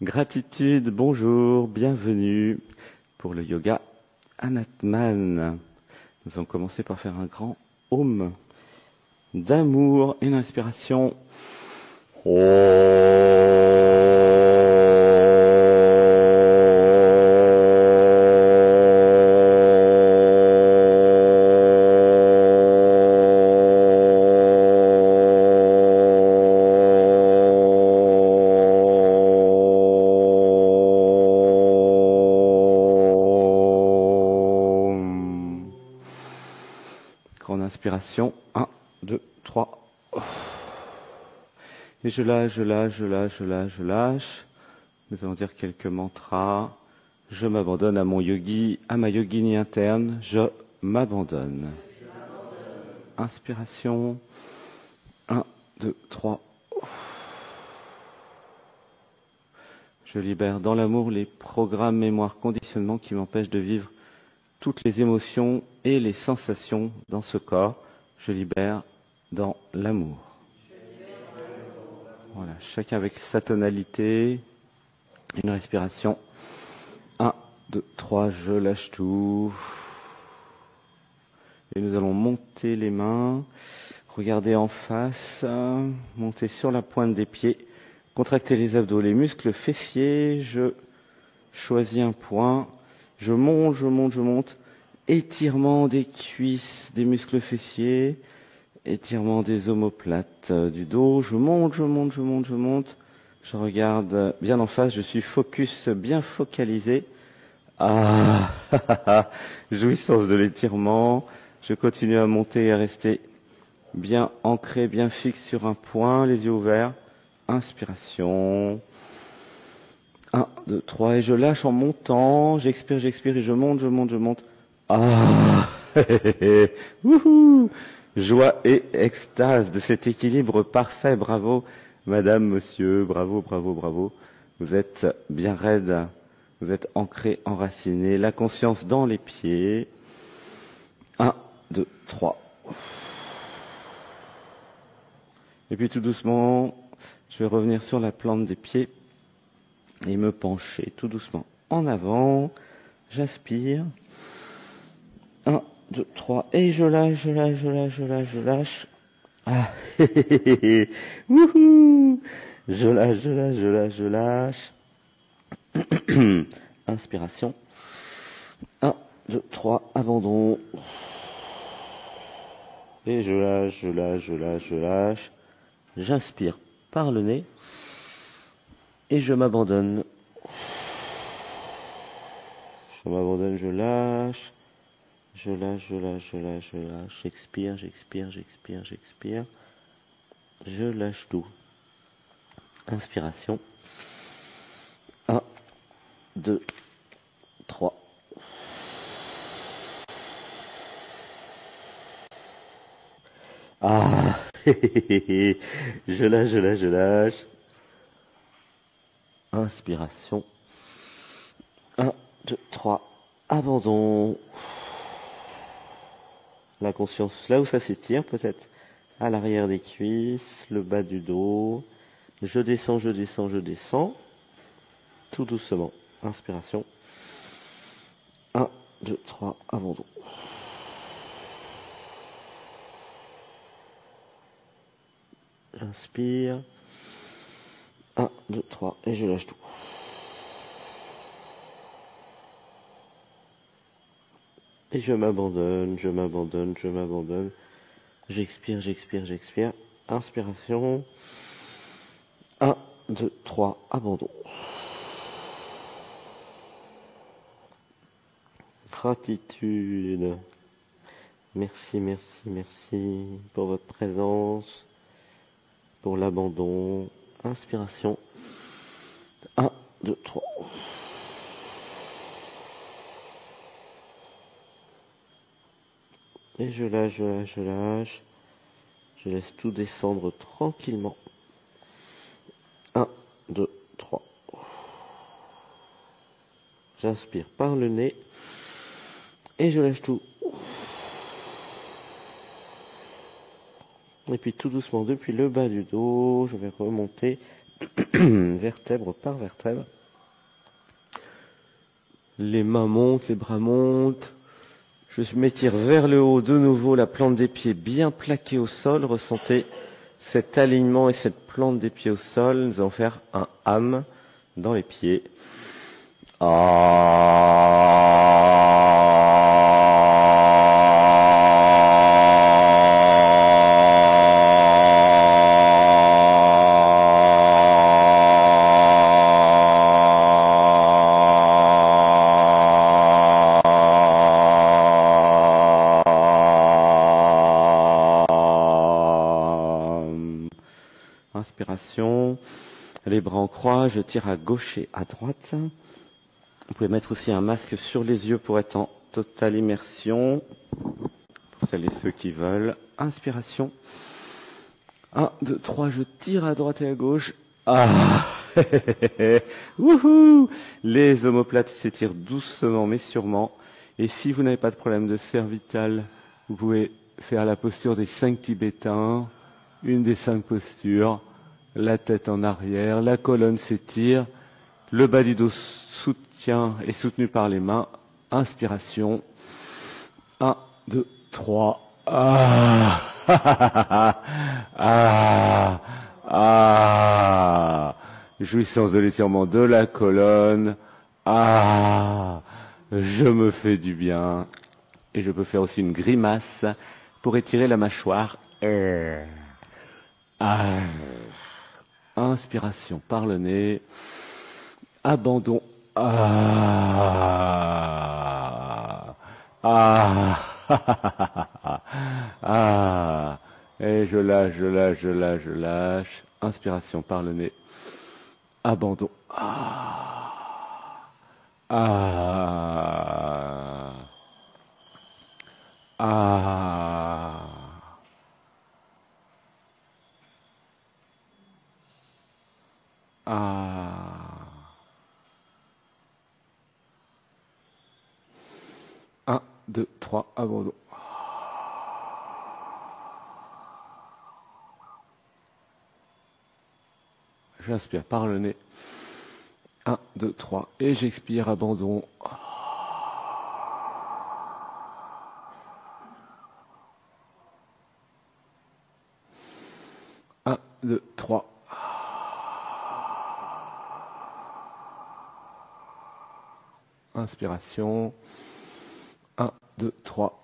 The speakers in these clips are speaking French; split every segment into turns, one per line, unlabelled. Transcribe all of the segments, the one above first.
Gratitude, bonjour, bienvenue pour le yoga Anatman. Nous allons commencer par faire un grand Om d'amour, une inspiration. Grande inspiration, 1, 2, 3. Et je lâche, je lâche, je lâche, je lâche, je lâche. Nous allons dire quelques mantras. Je m'abandonne à mon yogi, à ma yogini interne. Je m'abandonne. Inspiration, 1, 2, 3. Je libère dans l'amour les programmes, mémoires, conditionnements qui m'empêchent de vivre toutes les émotions et les sensations dans ce corps. Je libère dans l'amour. Voilà, chacun avec sa tonalité. Une respiration. 1, 2, 3, je lâche tout. Et nous allons monter les mains, regarder en face, monter sur la pointe des pieds, contracter les abdos, les muscles fessiers. Je choisis un point. Je monte, je monte, je monte. Étirement des cuisses, des muscles fessiers. Étirement des omoplates du dos. Je monte, je monte, je monte, je monte. Je regarde bien en face. Je suis focus, bien focalisé. Ah, jouissance de l'étirement. Je continue à monter et à rester bien ancré, bien fixe sur un point, les yeux ouverts. Inspiration. 1, 2, 3. Et je lâche en montant. J'expire, j'expire et je monte, je monte, je monte. Ah, wouhou. Joie et extase de cet équilibre parfait. Bravo, madame, monsieur. Bravo, bravo, bravo. Vous êtes bien raide. Vous êtes ancré, enraciné. La conscience dans les pieds. 1, 2, 3. Et puis tout doucement, je vais revenir sur la plante des pieds et me pencher tout doucement en avant. J'aspire. 1, 2, 3. Et je lâche, je lâche, je lâche, je lâche, je lâche. Ah, wouhou. Je lâche, je lâche, je lâche, je lâche. Inspiration. 1, 2, 3. Abandon. Et je lâche, je lâche, je lâche, je lâche. J'inspire par le nez. Et je m'abandonne. Je m'abandonne, je lâche. Je lâche, je lâche, je lâche, je lâche. J'expire, j'expire, j'expire, j'expire. Je lâche tout. Inspiration. 1, 2, 3. Ah, je lâche, je lâche, je lâche. Inspiration. 1, 2, 3. Abandon. La conscience là où ça s'étire, peut-être à l'arrière des cuisses, le bas du dos. Je descends, je descends, je descends. Tout doucement. Inspiration. 1, 2, 3. Abandon. J'inspire. 1, 2, 3. Et je lâche tout. Et je m'abandonne, je m'abandonne, je m'abandonne. J'expire, j'expire, j'expire. Inspiration. 1, 2, 3. Abandon. Gratitude. Merci, merci, merci pour votre présence, pour l'abandon. Inspiration. 1, 2, 3. Et je lâche, je lâche, je lâche. Je laisse tout descendre tranquillement. 1, 2, 3. J'inspire par le nez. Et je lâche tout. Et puis tout doucement, depuis le bas du dos, je vais remonter vertèbre par vertèbre. Les mains montent, les bras montent. Je m'étire vers le haut de nouveau, la plante des pieds bien plaquée au sol. Ressentez cet alignement et cette plante des pieds au sol. Nous allons faire un ham dans les pieds. Inspiration, les bras en croix, je tire à gauche et à droite. Vous pouvez mettre aussi un masque sur les yeux pour être en totale immersion. Pour celles et ceux qui veulent. Inspiration. 1, 2, 3, je tire à droite et à gauche. Wouhou! Les omoplates s'étirent doucement mais sûrement. Et si vous n'avez pas de problème de cervical, vous pouvez faire la posture des 5 Tibétains. Une des 5 postures. La tête en arrière, la colonne s'étire. Le bas du dos soutient et soutenu par les mains. Inspiration. 1, 2, 3. Jouissance de l'étirement de la colonne. Je me fais du bien. Et je peux faire aussi une grimace pour étirer la mâchoire. Inspiration par le nez. Abandon. Et je lâche, je lâche, je lâche, je lâche. Inspiration par le nez. Abandon. Un, deux, trois, abandon. J'inspire par le nez. 1, 2, 3. Et j'expire, abandon. 1, 2, 3. Inspiration. 1, 2, 3.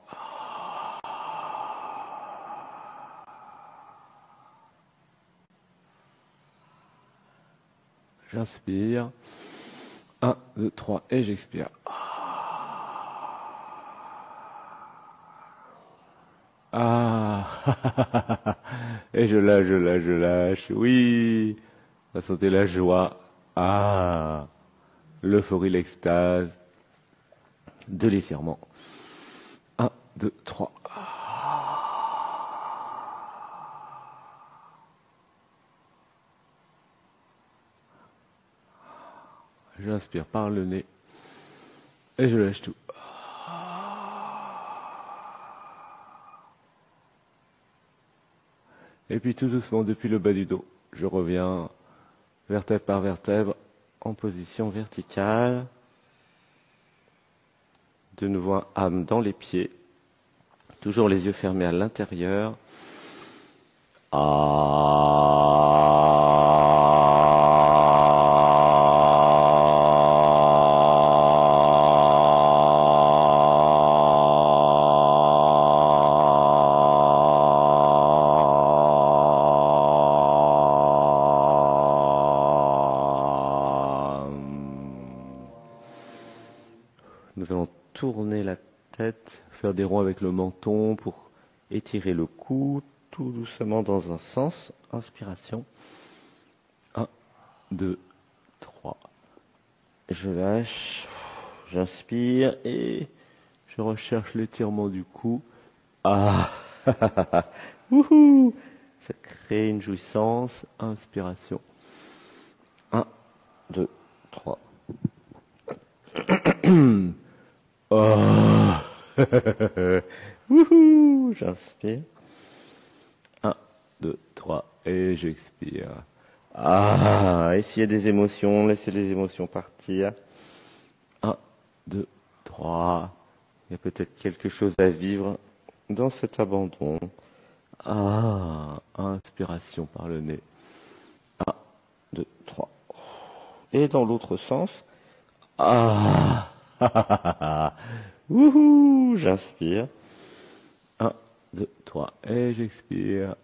J'inspire. 1, 2, 3 et j'expire. Et je lâche, je lâche, je lâche. Oui. Ressentez la joie. L'euphorie, l'extase. De l'étirement. 1, 2, 3. J'inspire par le nez. Et je lâche tout. Et puis tout doucement, depuis le bas du dos, je reviens vertèbre par vertèbre en position verticale. De nouveau un âme dans les pieds. Toujours les yeux fermés à l'intérieur. Nous allons tourner la tête, faire des ronds avec le menton pour étirer le cou, tout doucement dans un sens. Inspiration. 1, 2, 3. Je lâche, j'inspire et je recherche l'étirement du cou. Wouhou! Ça crée une jouissance. Inspiration. 1, 2, 3. Wouhou! J'inspire. 1, 2, 3 et j'expire. Ah, et s'il y a des émotions, laissez les émotions partir. 1, 2, 3. Il y a peut-être quelque chose à vivre dans cet abandon. Ah, inspiration par le nez. 1, 2, 3. Et dans l'autre sens. Ah, wouhou, j'inspire. 1, 2, 3. Et j'expire.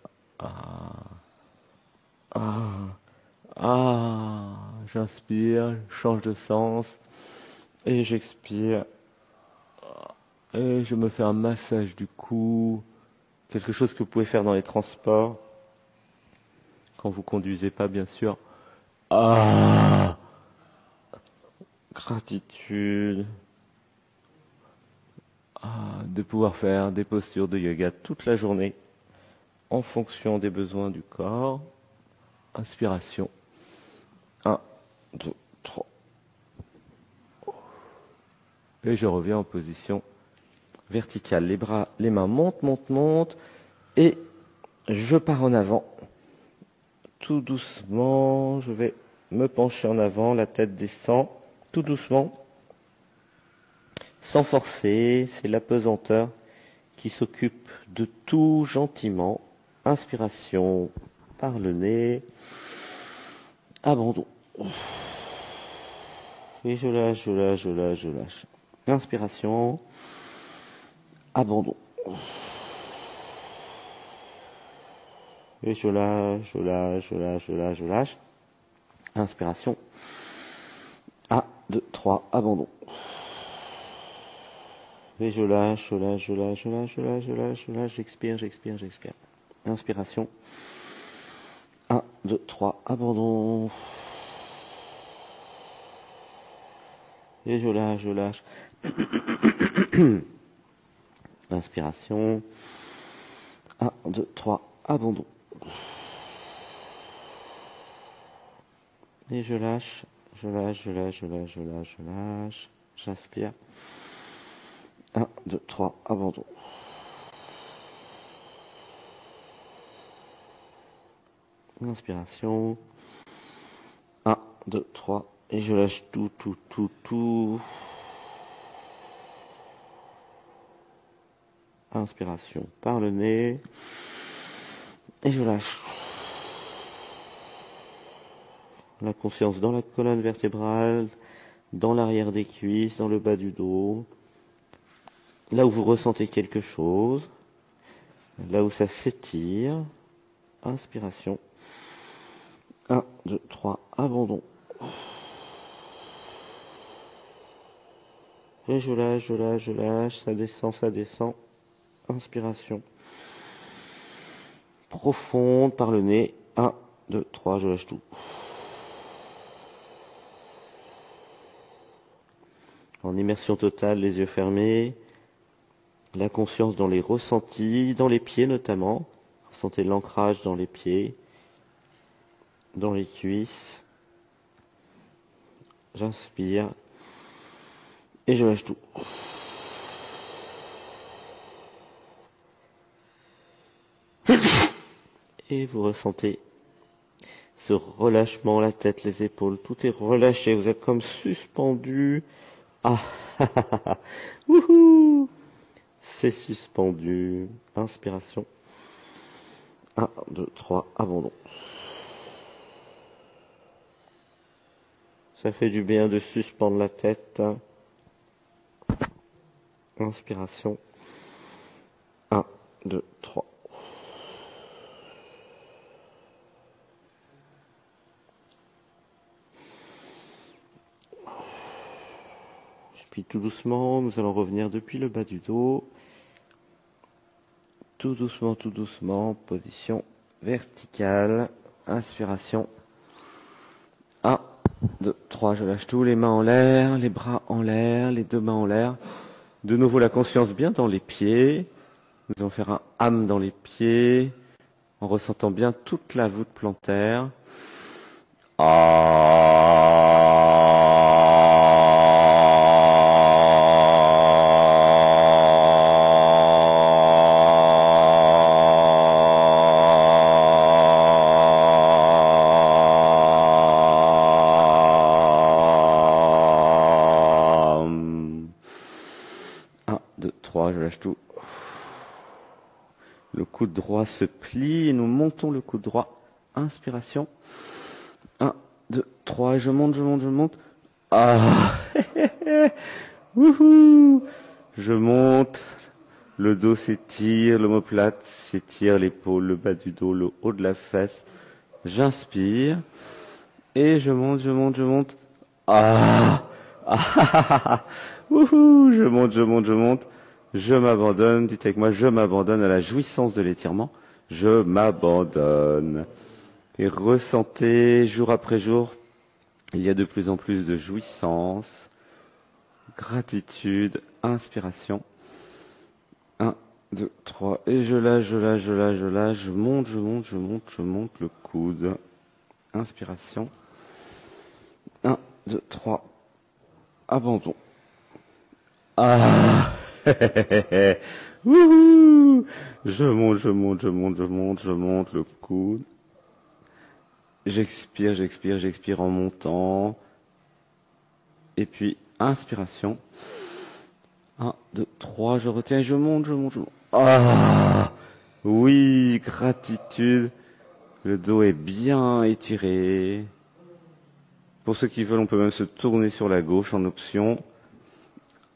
J'inspire, change de sens. Et j'expire. Et je me fais un massage du cou. Quelque chose que vous pouvez faire dans les transports. Quand vous conduisez pas, bien sûr. Gratitude. De pouvoir faire des postures de yoga toute la journée en fonction des besoins du corps. Inspiration. 1, 2, 3. Et je reviens en position verticale. Les bras, les mains montent, montent, montent. Et je pars en avant. Tout doucement, je vais me pencher en avant, la tête descend. Tout doucement. Sans forcer, c'est l'apesanteur qui s'occupe de tout gentiment. Inspiration par le nez. Abandon. Et je lâche, je lâche, je lâche, je lâche. Inspiration. Abandon. Et je lâche, je lâche, je lâche, je lâche, je lâche. Inspiration. 1, 2, 3, abandon. Et je lâche, je lâche, je lâche, je lâche, je lâche, je lâche, je lâche, j'expire, j'expire, j'expire. Inspiration. 1, 2, 3, abandon. Et je lâche, je lâche. Inspiration. 1, 2, 3, abandon. Et je lâche, je lâche, je lâche, je lâche, je lâche, je lâche. J'inspire. 1, 2, 3, abandon. Inspiration. 1, 2, 3. Et je lâche tout, tout, tout, tout. Inspiration par le nez. Et je lâche. La conscience dans la colonne vertébrale, dans l'arrière des cuisses, dans le bas du dos. Là où vous ressentez quelque chose. Là où ça s'étire. Inspiration. 1, 2, 3, abandon. Et je lâche, je lâche, je lâche. Ça descend, ça descend. Inspiration. Profonde par le nez. 1, 2, 3, je lâche tout. En immersion totale, les yeux fermés. La conscience dans les ressentis, dans les pieds notamment. Ressentez l'ancrage dans les pieds, dans les cuisses. J'inspire. Et je lâche tout. Et vous ressentez ce relâchement, la tête, les épaules, tout est relâché. Vous êtes comme suspendu. Wouhou! C'est suspendu. Inspiration. 1, 2, 3, abandon. Ça fait du bien de suspendre la tête. Inspiration. 1, 2, 3. Puis tout doucement, nous allons revenir depuis le bas du dos. Tout doucement, position verticale. Inspiration. 1, 2, 3, je lâche tout, les mains en l'air, les bras en l'air, les deux mains en l'air. De nouveau la conscience bien dans les pieds. Nous allons faire un âme dans les pieds, en ressentant bien toute la voûte plantaire. 3, je lâche tout. Le coude droit se plie et nous montons le coude droit. Inspiration. 1, 2, 3, et je monte, je monte, je monte. Ah, wouhou. Je monte, le dos s'étire, l'omoplate s'étire, l'épaule, le bas du dos, le haut de la fesse. J'inspire et je monte, je monte, je monte. Ah, ah, wouhou. Je monte, je monte, je monte. Je m'abandonne, dites avec moi, je m'abandonne à la jouissance de l'étirement. Je m'abandonne. Et ressentez jour après jour, il y a de plus en plus de jouissance, gratitude, inspiration. 1, 2, 3, et je lâche, je lâche, je lâche, je lâche, je monte, je monte, je monte, je monte le coude. Inspiration. 1, 2, 3, abandon. Ah. Wouhou. Je monte, je monte, je monte, je monte, je monte le coude. J'expire, j'expire, j'expire en montant. Et puis, inspiration. 1, 2, 3, je retiens et je monte, je monte, je monte. Ah. Oui, gratitude. Le dos est bien étiré. Pour ceux qui veulent, on peut même se tourner sur la gauche en option.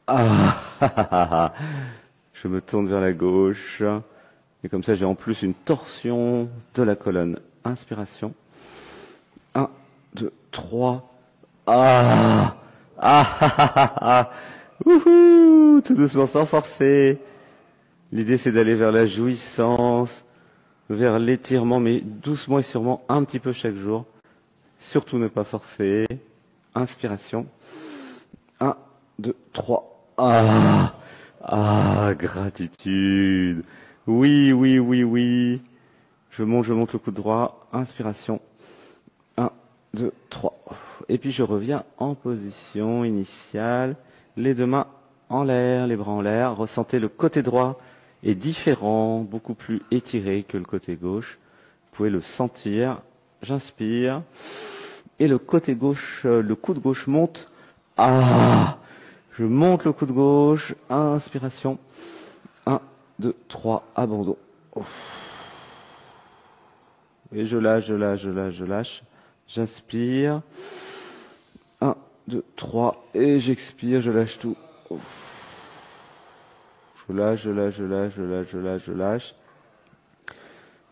Ah, je me tourne vers la gauche. Et comme ça, j'ai en plus une torsion de la colonne. Inspiration. 1, 2, 3. Ah, ah, wouhou, tout doucement, sans forcer. L'idée, c'est d'aller vers la jouissance, vers l'étirement, mais doucement et sûrement, un petit peu chaque jour. Surtout ne pas forcer. Inspiration. 1, 2, 3. Ah, ah, gratitude. Oui, oui, oui, oui. Je monte le coude droit. Inspiration. 1, 2, 3. Et puis je reviens en position initiale. Les deux mains en l'air, les bras en l'air. Ressentez le côté droit est différent, beaucoup plus étiré que le côté gauche. Vous pouvez le sentir. J'inspire. Et le côté gauche, le coude gauche monte. Ah! Je monte le coude gauche, inspiration. 1, 2, 3, abandon. Et je lâche, je lâche, je lâche, je lâche. J'inspire. 1, 2, 3, et j'expire, je lâche tout. Je lâche, je lâche, je lâche, je lâche, je lâche, je lâche.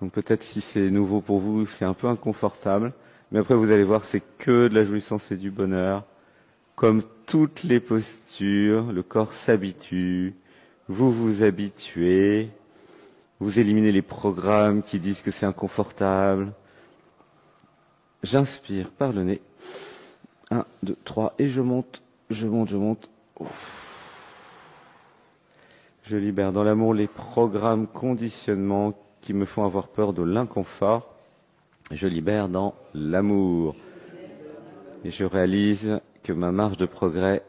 Donc peut-être si c'est nouveau pour vous, c'est un peu inconfortable. Mais après, vous allez voir, c'est que de la jouissance et du bonheur. Comme toutes les postures, le corps s'habitue, vous vous habituez, vous éliminez les programmes qui disent que c'est inconfortable. J'inspire par le nez. 1, 2, 3, et je monte, je monte, je monte. Je libère dans l'amour les programmes, conditionnements qui me font avoir peur de l'inconfort. Je libère dans l'amour. Et je réalise que ma marge de progrès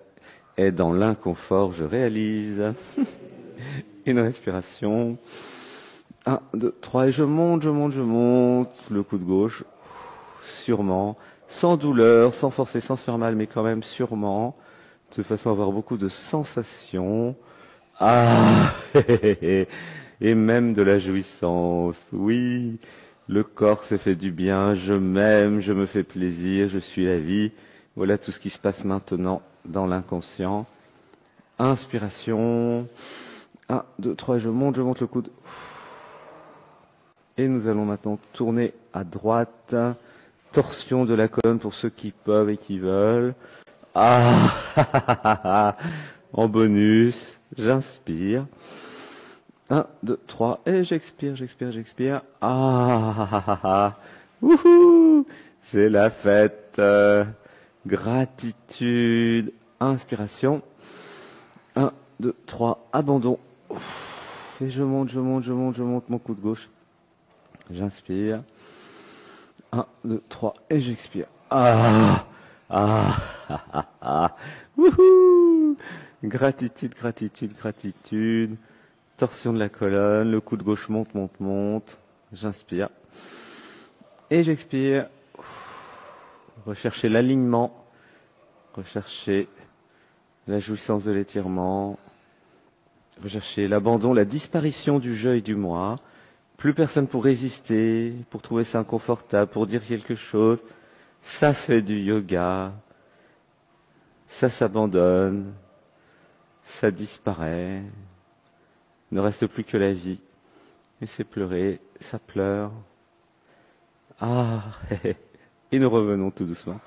est dans l'inconfort. Je réalise. Une respiration. 1, 2, 3. Et je monte, je monte, je monte. Le coude gauche. Sûrement. Sans douleur, sans forcer, sans se faire mal, mais quand même sûrement. De façon à avoir beaucoup de sensations. Ah, et même de la jouissance. Oui, le corps se fait du bien. Je m'aime, je me fais plaisir, je suis la vie. Voilà tout ce qui se passe maintenant dans l'inconscient. Inspiration. 1, 2, 3, je monte le coude. Et nous allons maintenant tourner à droite. Torsion de la colonne pour ceux qui peuvent et qui veulent. Ah, en bonus, j'inspire. 1, 2, 3, et j'expire, j'expire, j'expire. Ah, wouhou, c'est la fête. Gratitude, inspiration. 1, 2, 3, abandon. Et je monte, je monte, je monte, je monte mon coude gauche. J'inspire. 1, 2, 3, et j'expire. Ah, ah, ah, ah, ah. Wouhou, gratitude, gratitude, gratitude. Torsion de la colonne, le coude gauche monte, monte, monte. J'inspire. Et j'expire. Recherchez l'alignement. Recherchez la jouissance de l'étirement. Rechercher l'abandon, la disparition du je et du moi. Plus personne pour résister, pour trouver ça inconfortable, pour dire quelque chose. Ça fait du yoga. Ça s'abandonne. Ça disparaît. Il ne reste plus que la vie. Et c'est pleurer, ça pleure. Ah, et nous revenons tout doucement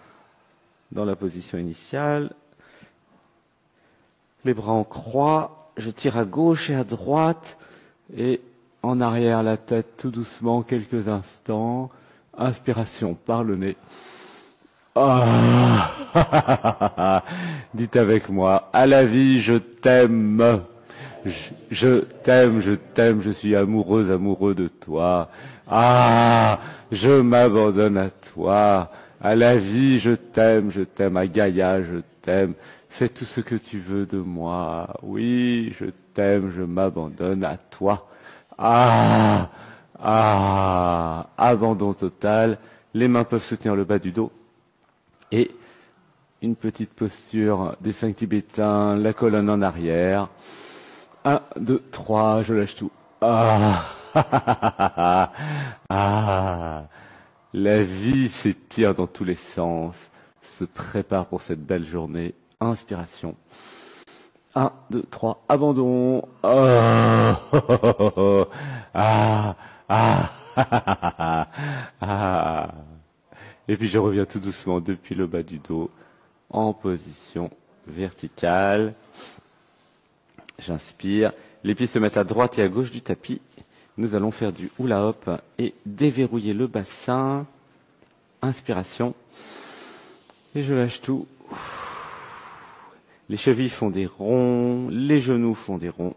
dans la position initiale. Les bras en croix, je tire à gauche et à droite, et en arrière la tête tout doucement, quelques instants. Inspiration par le nez. Ah, dites avec moi, à la vie, je t'aime. Je t'aime, je suis amoureuse, amoureux de toi. Ah, je m'abandonne à toi. À la vie, je t'aime, à Gaïa, je t'aime. Fais tout ce que tu veux de moi. Oui, je t'aime, je m'abandonne à toi. Ah, abandon total. Les mains peuvent soutenir le bas du dos. Et une petite posture des 5 tibétains, la colonne en arrière. 1, 2, 3, je lâche tout. Ah, la vie s'étire dans tous les sens, se prépare pour cette belle journée. Inspiration. 1, 2, 3, abandon. Et puis je reviens tout doucement depuis le bas du dos en position verticale. J'inspire. Les pieds se mettent à droite et à gauche du tapis. Nous allons faire du hula hop et déverrouiller le bassin. Inspiration. Et je lâche tout. Les chevilles font des ronds, les genoux font des ronds,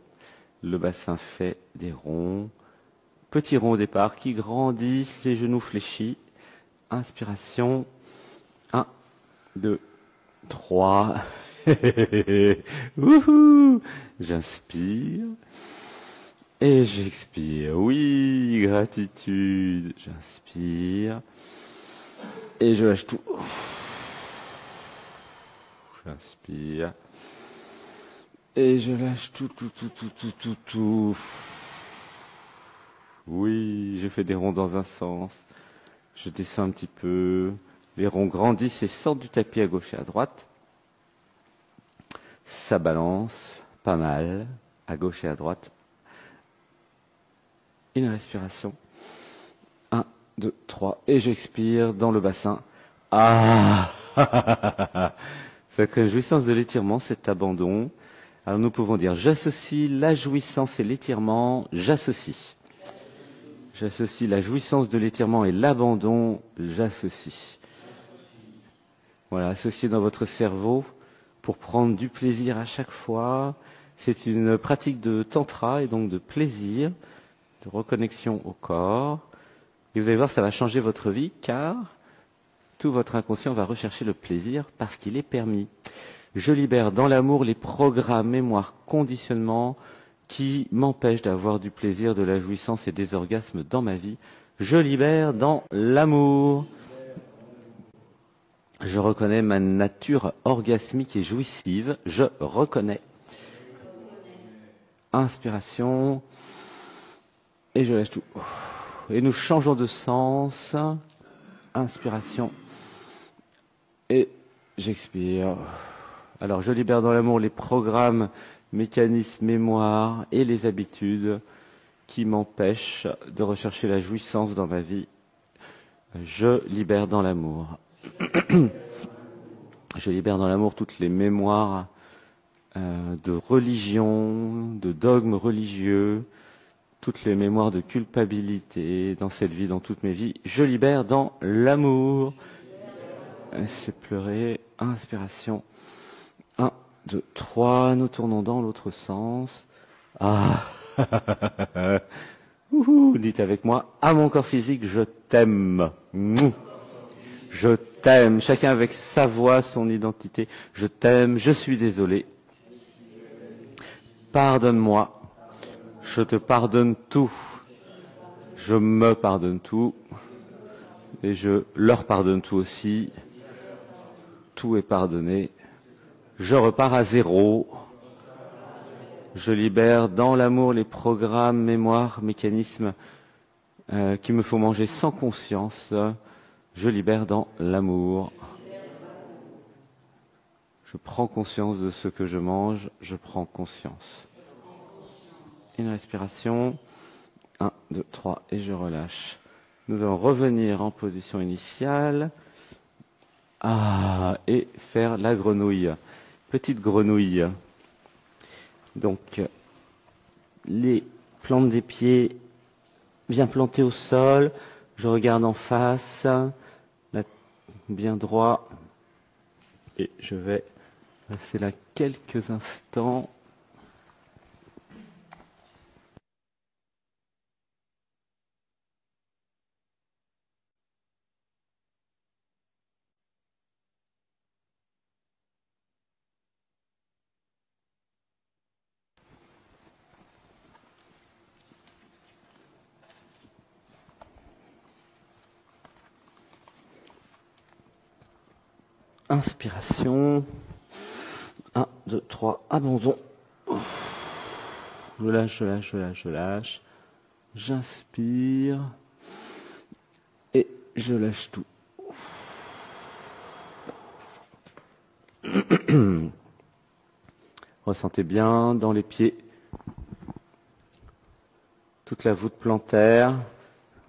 le bassin fait des ronds. Petits ronds au départ qui grandissent, les genoux fléchis. Inspiration. 1, 2, 3. J'inspire. Et j'expire. Oui, gratitude. J'inspire. Et je lâche tout. J'inspire. Et je lâche tout. Oui, je fais des ronds dans un sens. Je descends un petit peu. Les ronds grandissent et sortent du tapis à gauche et à droite. Ça balance pas mal, à gauche et à droite. Une respiration. 1, 2, 3. Et j'expire dans le bassin. Ah, sacrée jouissance de l'étirement, cet abandon. Alors nous pouvons dire, j'associe la jouissance et l'étirement, j'associe. J'associe la jouissance de l'étirement et l'abandon, j'associe. Voilà, associez dans votre cerveau pour prendre du plaisir à chaque fois. C'est une pratique de tantra et donc de plaisir, de reconnexion au corps. Et vous allez voir, ça va changer votre vie car tout votre inconscient va rechercher le plaisir parce qu'il est permis. Je libère dans l'amour les programmes, mémoires, conditionnements qui m'empêchent d'avoir du plaisir, de la jouissance et des orgasmes dans ma vie. Je libère dans l'amour. Je reconnais ma nature orgasmique et jouissive. Je reconnais. Inspiration. Et je lâche tout. Et nous changeons de sens. Inspiration. Et j'expire. Alors, je libère dans l'amour les programmes, mécanismes, mémoires et les habitudes qui m'empêchent de rechercher la jouissance dans ma vie. Je libère dans l'amour. Je libère dans l'amour toutes les mémoires de religion, de dogmes religieux, toutes les mémoires de culpabilité dans cette vie, dans toutes mes vies. Je libère dans l'amour. C'est pleurer. Inspiration. 1, 2, 3. Nous tournons dans l'autre sens. Ah. Dites avec moi, à mon corps physique, je t'aime. Je t'aime. Chacun avec sa voix, son identité. Je t'aime. Je suis désolé. Pardonne-moi. Je te pardonne tout. Je me pardonne tout. Et je leur pardonne tout aussi. Tout est pardonné. Je repars à zéro. Je libère dans l'amour les programmes, mémoires, mécanismes qui me font manger sans conscience. Je libère dans l'amour. Je prends conscience de ce que je mange. Je prends conscience. Une respiration. 1, 2, 3 et je relâche. Nous allons revenir en position initiale. Et faire la grenouille. Petite grenouille. Donc, les plantes des pieds bien plantées au sol. Je regarde en face, bien droit. Et je vais rester là quelques instants. Inspiration. 1, 2, 3, abandon. Je lâche, je lâche, je lâche, je lâche. J'inspire. Et je lâche tout. Ressentez bien dans les pieds toute la voûte plantaire,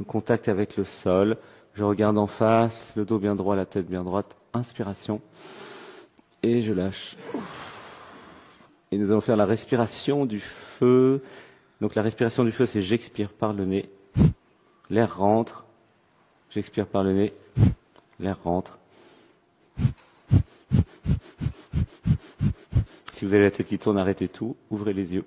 le contact avec le sol. Je regarde en face, le dos bien droit, la tête bien droite. Inspiration. Et je lâche. Et nous allons faire la respiration du feu. Donc la respiration du feu, c'est j'expire par le nez. L'air rentre. J'expire par le nez. L'air rentre. Si vous avez la tête qui tourne, arrêtez tout. Ouvrez les yeux.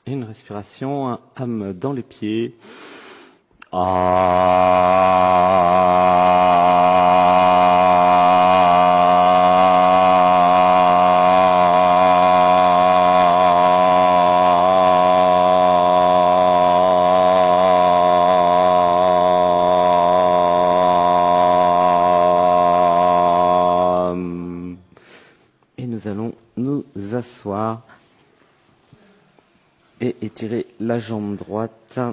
Et une respiration, un âme dans les pieds. Et nous allons nous asseoir et étirer la jambe droite. Ah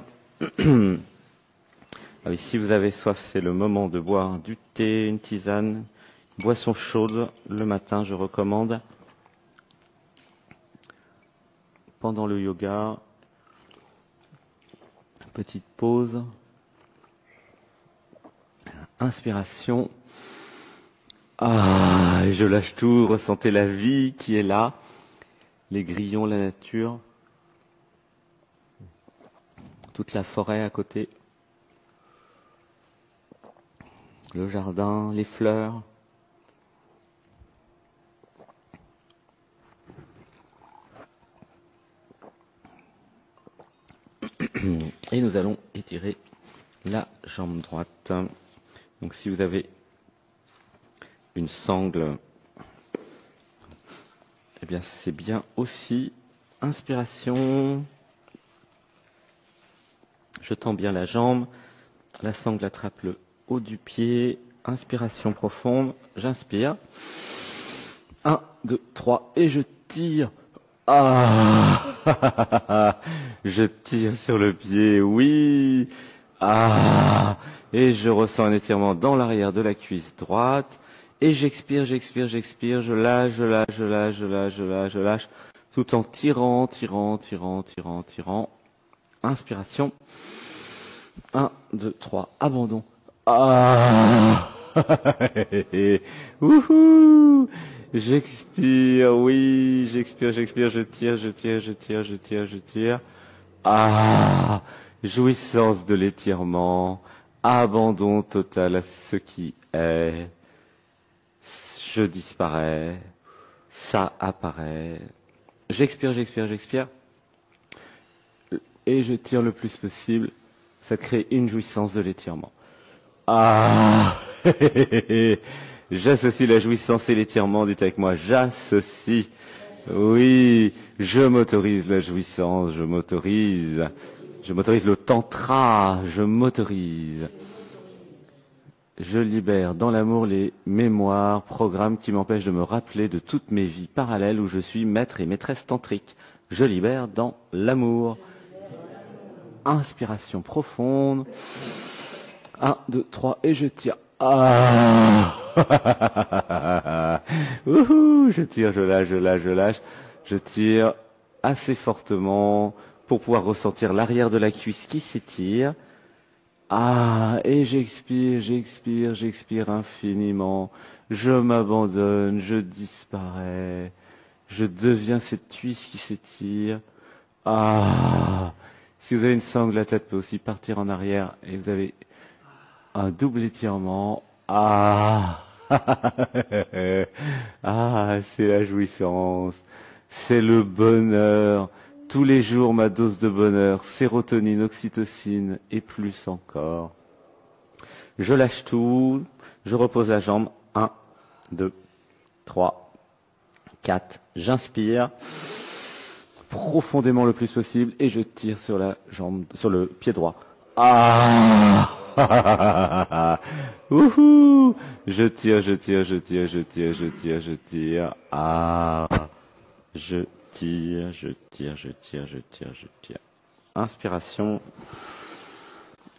oui, si vous avez soif, c'est le moment de boire du thé, une tisane, une boisson chaude. Le matin, je recommande. Pendant le yoga, petite pause. Inspiration. Et je lâche tout, ressentez la vie qui est là. Les grillons, la nature. Toute la forêt à côté. Le jardin, les fleurs. Et nous allons étirer la jambe droite. Donc si vous avez une sangle, eh bien c'est bien aussi. Inspiration. Je tends bien la jambe. La sangle attrape le haut du pied. Inspiration profonde. J'inspire. 1, 2, 3. Et je tire. Ah. Je tire sur le pied. Oui. Ah. Et je ressens un étirement dans l'arrière de la cuisse droite. Et j'expire, j'expire, j'expire. Je lâche, je lâche, je lâche, je lâche, je lâche, je lâche. Tout en tirant, tirant, tirant, tirant, tirant. Inspiration. 1, 2, 3. Abandon. Ah. Wouhou. J'expire, oui, j'expire, j'expire, je tire, je tire, je tire, je tire, je tire. Ah. Jouissance de l'étirement. Abandon total à ce qui est. Je disparais. Ça apparaît. J'expire, j'expire, j'expire. Et je tire le plus possible. Ça crée une jouissance de l'étirement. Ah. J'associe la jouissance et l'étirement. Dites avec moi, j'associe. Oui, je m'autorise la jouissance, je m'autorise. Je m'autorise le tantra, je m'autorise. Je libère dans l'amour les mémoires, programmes qui m'empêchent de me rappeler de toutes mes vies parallèles où je suis maître et maîtresse tantrique. Je libère dans l'amour. Inspiration profonde. 1, 2, 3 et je tire. Ah. Je tire, je lâche, je lâche, je lâche. Je tire assez fortement pour pouvoir ressentir l'arrière de la cuisse qui s'étire. Ah, et j'expire, j'expire, j'expire infiniment. Je m'abandonne, je disparais. Je deviens cette cuisse qui s'étire. Ah, si vous avez une sangle, la tête peut aussi partir en arrière et vous avez un double étirement. Ah, ah, c'est la jouissance, c'est le bonheur. Tous les jours, ma dose de bonheur, sérotonine, oxytocine et plus encore. Je lâche tout, je repose la jambe. 1, 2, 3, 4. J'inspire profondément le plus possible et je tire sur la jambe, sur le pied droit. Ah. Wouhou. Je tire, je tire, je tire, je tire, je tire, je tire. Ah. Je tire, je tire, je tire, je tire, je tire. Inspiration.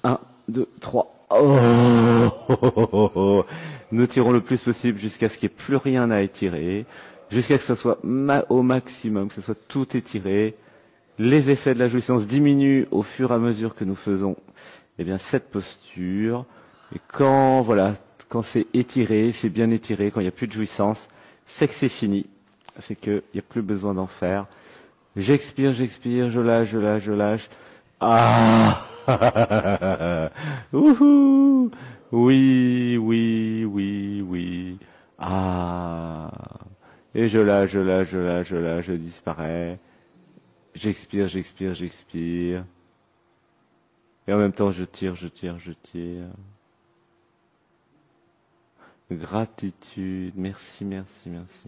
1, 2, 3. Oh. Nous tirons le plus possible jusqu'à ce qu'il n'y ait plus rien à étirer, jusqu'à ce que ce soit au maximum, que ce soit tout étiré. Les effets de la jouissance diminuent au fur et à mesure que nous faisons cette posture. Et quand c'est étiré, c'est bien étiré, quand il n'y a plus de jouissance, c'est que c'est fini. C'est qu'il n'y a plus besoin d'en faire. J'expire, j'expire, je lâche, je lâche, je lâche. Ah. Wouhou. Oui, oui, oui, oui. Ah. Et je lâche, je lâche, je lâche, je lâche, je disparais. J'expire, j'expire, j'expire. Et en même temps, je tire, je tire, je tire. Gratitude, merci, merci, merci.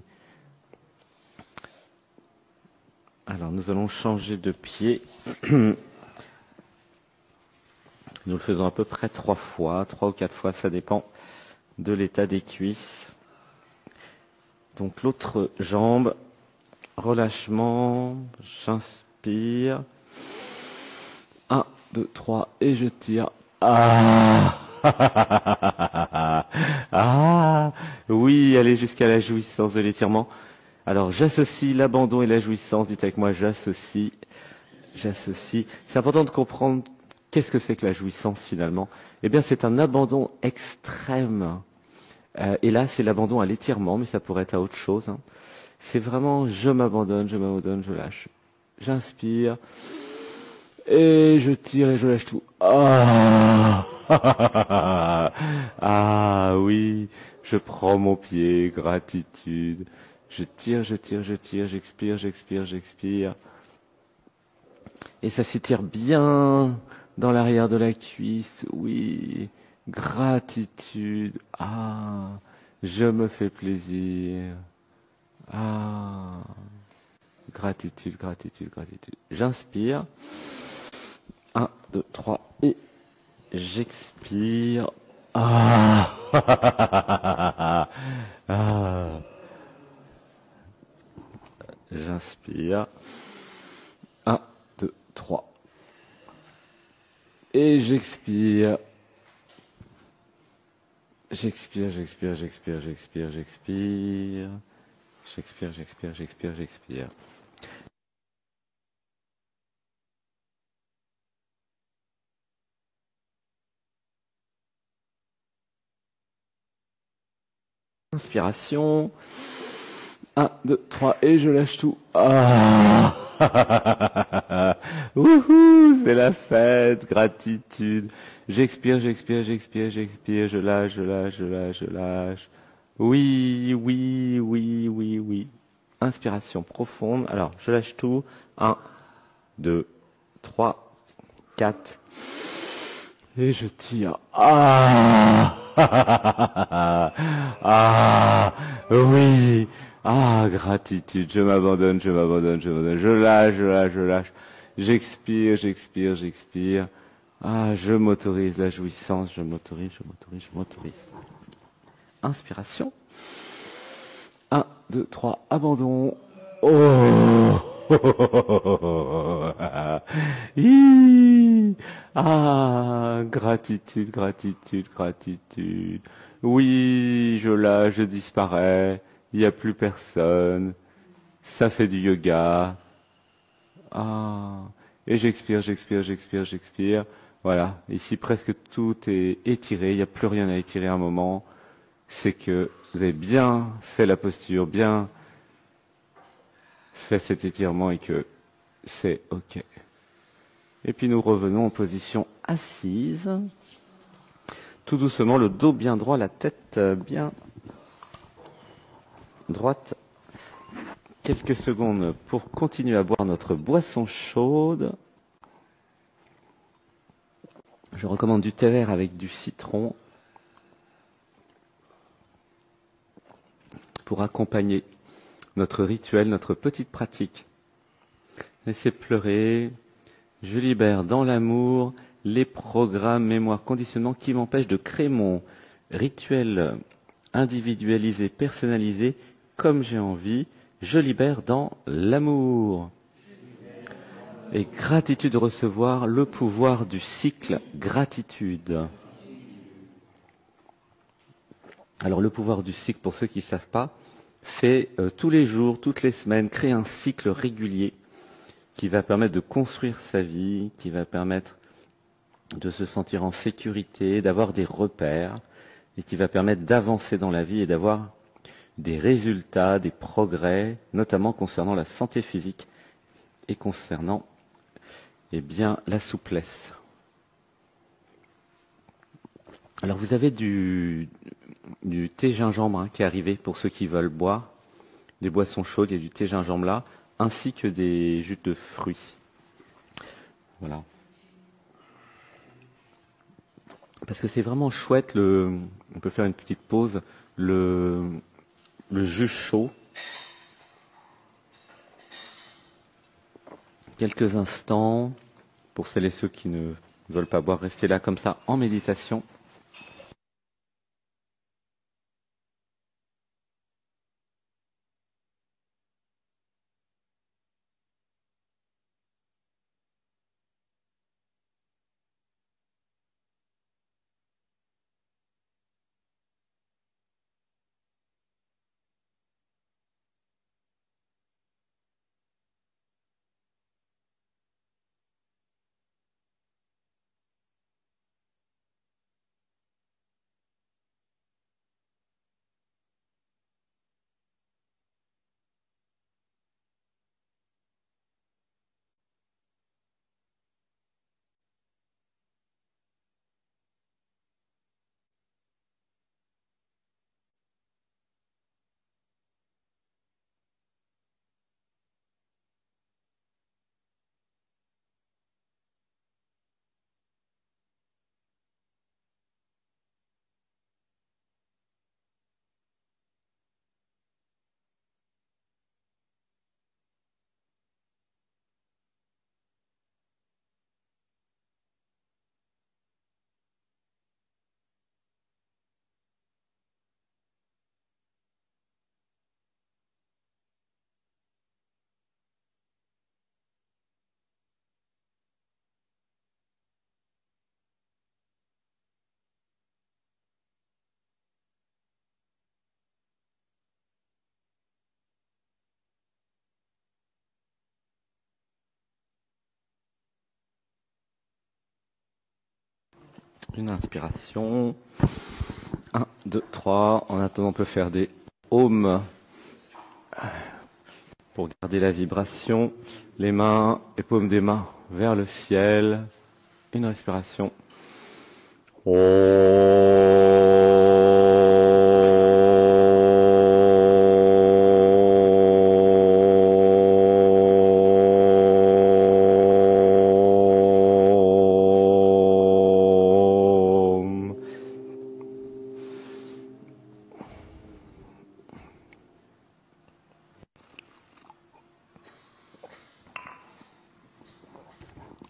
Alors, nous allons changer de pied. Nous le faisons à peu près 3 fois, 3 ou 4 fois, ça dépend de l'état des cuisses. Donc, l'autre jambe, relâchement, j'inspire. 1, 2, 3, et je tire. Ah. Ah. Oui, allez jusqu'à la jouissance de l'étirement. Alors, j'associe l'abandon et la jouissance. Dites avec moi, j'associe. J'associe. C'est important de comprendre qu'est-ce que c'est que la jouissance finalement. Eh bien, c'est un abandon extrême. Et là, c'est l'abandon à l'étirement, mais ça pourrait être à autre chose. Hein. C'est vraiment, je m'abandonne, je lâche. J'inspire. Et je tire et je lâche tout. Ah. Ah oui, je prends mon pied, gratitude. Je tire, je tire, je tire, j'expire, j'expire, j'expire. Et ça s'étire bien dans l'arrière de la cuisse. Oui, gratitude. Ah, je me fais plaisir. Ah, gratitude, gratitude, gratitude. J'inspire. 1, 2, 3 et j'expire. Ah, ah. J'inspire. 1, 2, 3. Et j'expire. J'expire, j'expire, j'expire, j'expire, j'expire. J'expire, j'expire, j'expire, j'expire. Inspiration. 1, 2, 3 et je lâche tout. Ah. Wouhou, c'est la fête, gratitude. J'expire, j'expire, j'expire, j'expire, je lâche, je lâche, je lâche, je lâche. Oui, oui, oui, oui, oui. Inspiration profonde. Alors, je lâche tout. 1, 2, 3, 4. Et je tire. Ah. Ah. Oui. Ah, gratitude. Je m'abandonne, je m'abandonne, je m'abandonne. Je lâche, je lâche, je lâche. J'expire, j'expire, j'expire. Ah, je m'autorise la jouissance. Je m'autorise, je m'autorise, je m'autorise. Inspiration. 1, 2, 3, abandon. Oh. Ah, gratitude, gratitude, gratitude. Oui, je lâche, je disparais. Il n'y a plus personne. Ça fait du yoga. Ah, et j'expire, j'expire, j'expire, j'expire. Voilà, ici presque tout est étiré. Il n'y a plus rien à étirer à un moment. C'est que vous avez bien fait la posture, bien fait cet étirement et que c'est OK. Et puis nous revenons en position assise. Tout doucement, le dos bien droit, la tête bien droite. Quelques secondes pour continuer à boire notre boisson chaude. Je recommande du thé vert avec du citron pour accompagner notre rituel, notre petite pratique. Laissez pleurer. Je libère dans l'amour les programmes, mémoire, conditionnement qui m'empêchent de créer mon rituel individualisé, personnalisé, comme j'ai envie. Je libère dans l'amour. Et gratitude de recevoir le pouvoir du cycle gratitude. Alors le pouvoir du cycle, pour ceux qui ne savent pas, c'est tous les jours, toutes les semaines, créer un cycle régulier qui va permettre de construire sa vie, qui va permettre de se sentir en sécurité, d'avoir des repères, et qui va permettre d'avancer dans la vie et d'avoir des résultats, des progrès, notamment concernant la santé physique et concernant bien, la souplesse. Alors vous avez du thé gingembre qui est arrivé pour ceux qui veulent boire, des boissons chaudes, il y a du thé gingembre là, ainsi que des jus de fruits. Voilà. Parce que c'est vraiment chouette, on peut faire une petite pause, le jus chaud. Quelques instants, pour celles et ceux qui ne veulent pas boire, restez là comme ça en méditation. Une inspiration. 1, 2, 3. En attendant, on peut faire des ohms pour garder la vibration. Les mains, les paumes des mains vers le ciel. Une respiration.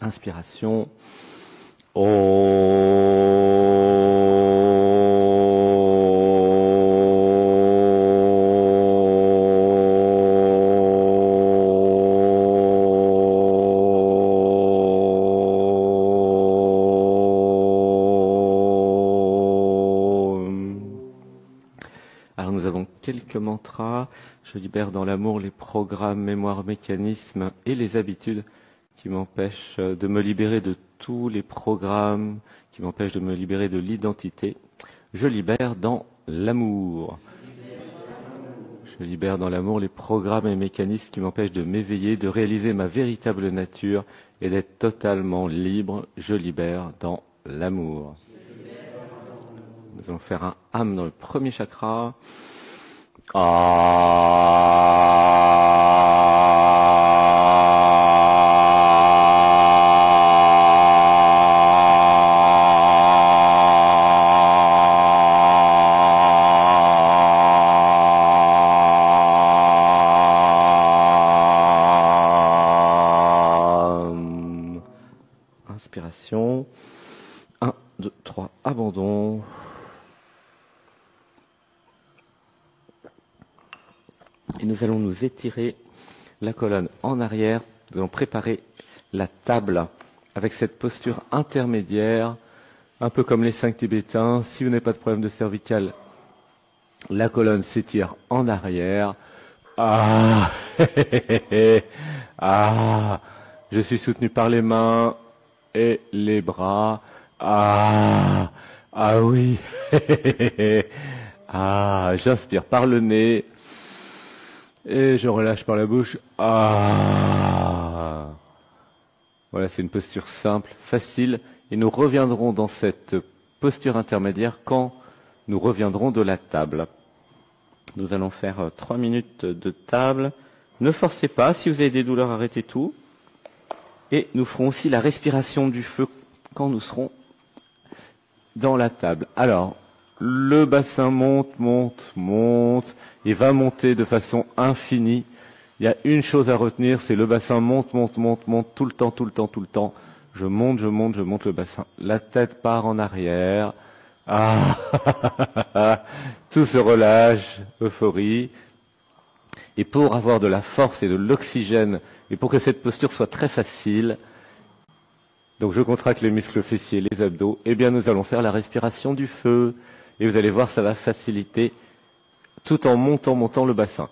Inspiration. Alors nous avons quelques mantras. Je libère dans l'amour les programmes, mémoires, mécanismes et les habitudes qui m'empêchent de me libérer de tous les programmes, qui m'empêchent de me libérer de l'identité. Je libère dans l'amour. Je libère dans l'amour les programmes et mécanismes qui m'empêchent de m'éveiller, de réaliser ma véritable nature et d'être totalement libre. Je libère dans l'amour. Nous allons faire un âme dans le premier chakra. Inspiration. 1, 2, 3, abandon. Et nous allons nous étirer la colonne en arrière. Nous allons préparer la table avec cette posture intermédiaire, un peu comme les 5 Tibétains. Si vous n'avez pas de problème de cervicale, la colonne s'étire en arrière. Ah, ah, je suis soutenu par les mains et les bras. Ah, ah oui. Ah, j'inspire par le nez. Et je relâche par la bouche. Ah. Voilà, c'est une posture simple, facile. Et nous reviendrons dans cette posture intermédiaire quand nous reviendrons de la table. Nous allons faire 3 minutes de table. Ne forcez pas. Si vous avez des douleurs, arrêtez tout. Et nous ferons aussi la respiration du feu quand nous serons dans la table. Alors, le bassin monte, monte, monte, et va monter de façon infinie. Il y a une chose à retenir, c'est le bassin monte, monte, monte, monte, tout le temps, tout le temps, tout le temps. Je monte, je monte, je monte le bassin. La tête part en arrière. Ah, tout se relâche, euphorie. Et pour avoir de la force et de l'oxygène, et pour que cette posture soit très facile, donc je contracte les muscles fessiers, les abdos, eh bien nous allons faire la respiration du feu. Et vous allez voir, ça va faciliter tout en montant le bassin.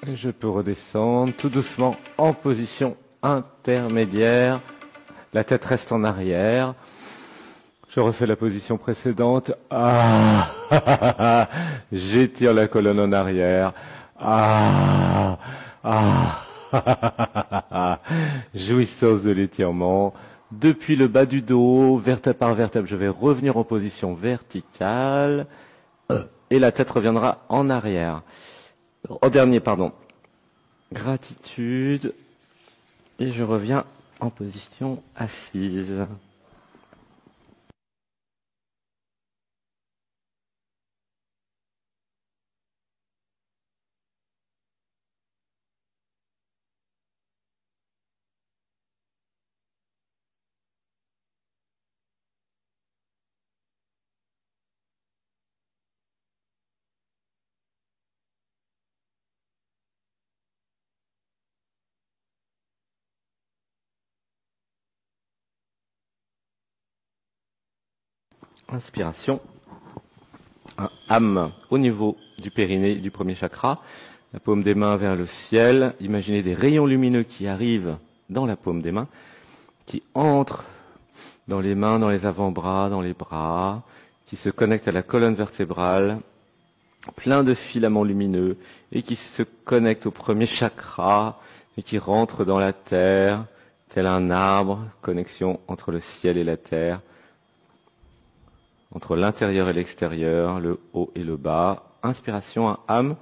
Et je peux redescendre tout doucement en position intermédiaire. La tête reste en arrière. Je refais la position précédente. Ah, j'étire la colonne en arrière. Jouissance de l'étirement. Depuis le bas du dos, vertèbre par vertèbre, je vais revenir en position verticale. Et la tête reviendra en arrière. En dernier, pardon. Gratitude. Et je reviens en position assise. Inspiration. Un âme au niveau du périnée du premier chakra. La paume des mains vers le ciel. Imaginez des rayons lumineux qui arrivent dans la paume des mains, qui entrent dans les mains, dans les avant-bras, dans les bras, qui se connectent à la colonne vertébrale, plein de filaments lumineux, et qui se connectent au premier chakra, et qui rentrent dans la terre, tel un arbre, connexion entre le ciel et la terre, entre l'intérieur et l'extérieur, le haut et le bas. Inspiration, un âme.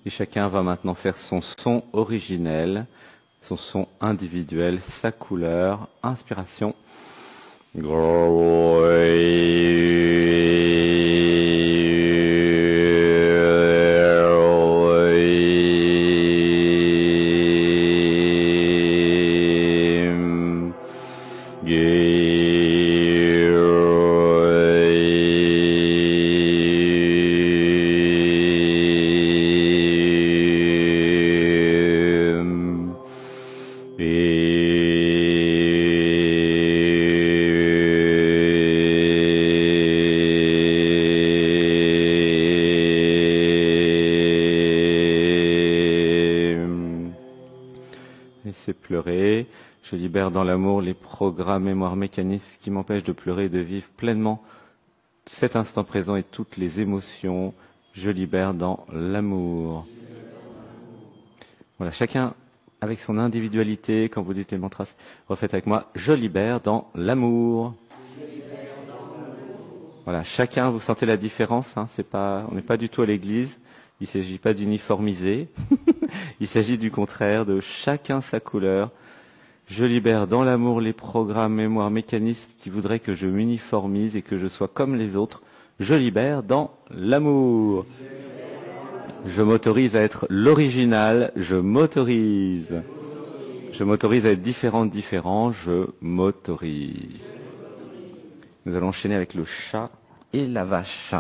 Et chacun va maintenant faire son son originel, son son individuel, sa couleur. Inspiration. Laissez pleurer. Je libère dans l'amour les programmes, mémoires, mécanismes qui m'empêchent de pleurer et de vivre pleinement cet instant présent et toutes les émotions. Je libère dans l'amour. Voilà, chacun avec son individualité. Quand vous dites les mantras, refaites avec moi. Je libère dans l'amour. Voilà, chacun, vous sentez la différence. Hein, on n'est pas du tout à l'église. Il ne s'agit pas d'uniformiser. Il s'agit du contraire, de chacun sa couleur. Je libère dans l'amour les programmes, mémoires, mécanismes qui voudraient que je m'uniformise et que je sois comme les autres. Je libère dans l'amour. Je m'autorise à être l'original. Je m'autorise. Je m'autorise à être différent. Je m'autorise. Nous allons enchaîner avec le chat et la vache.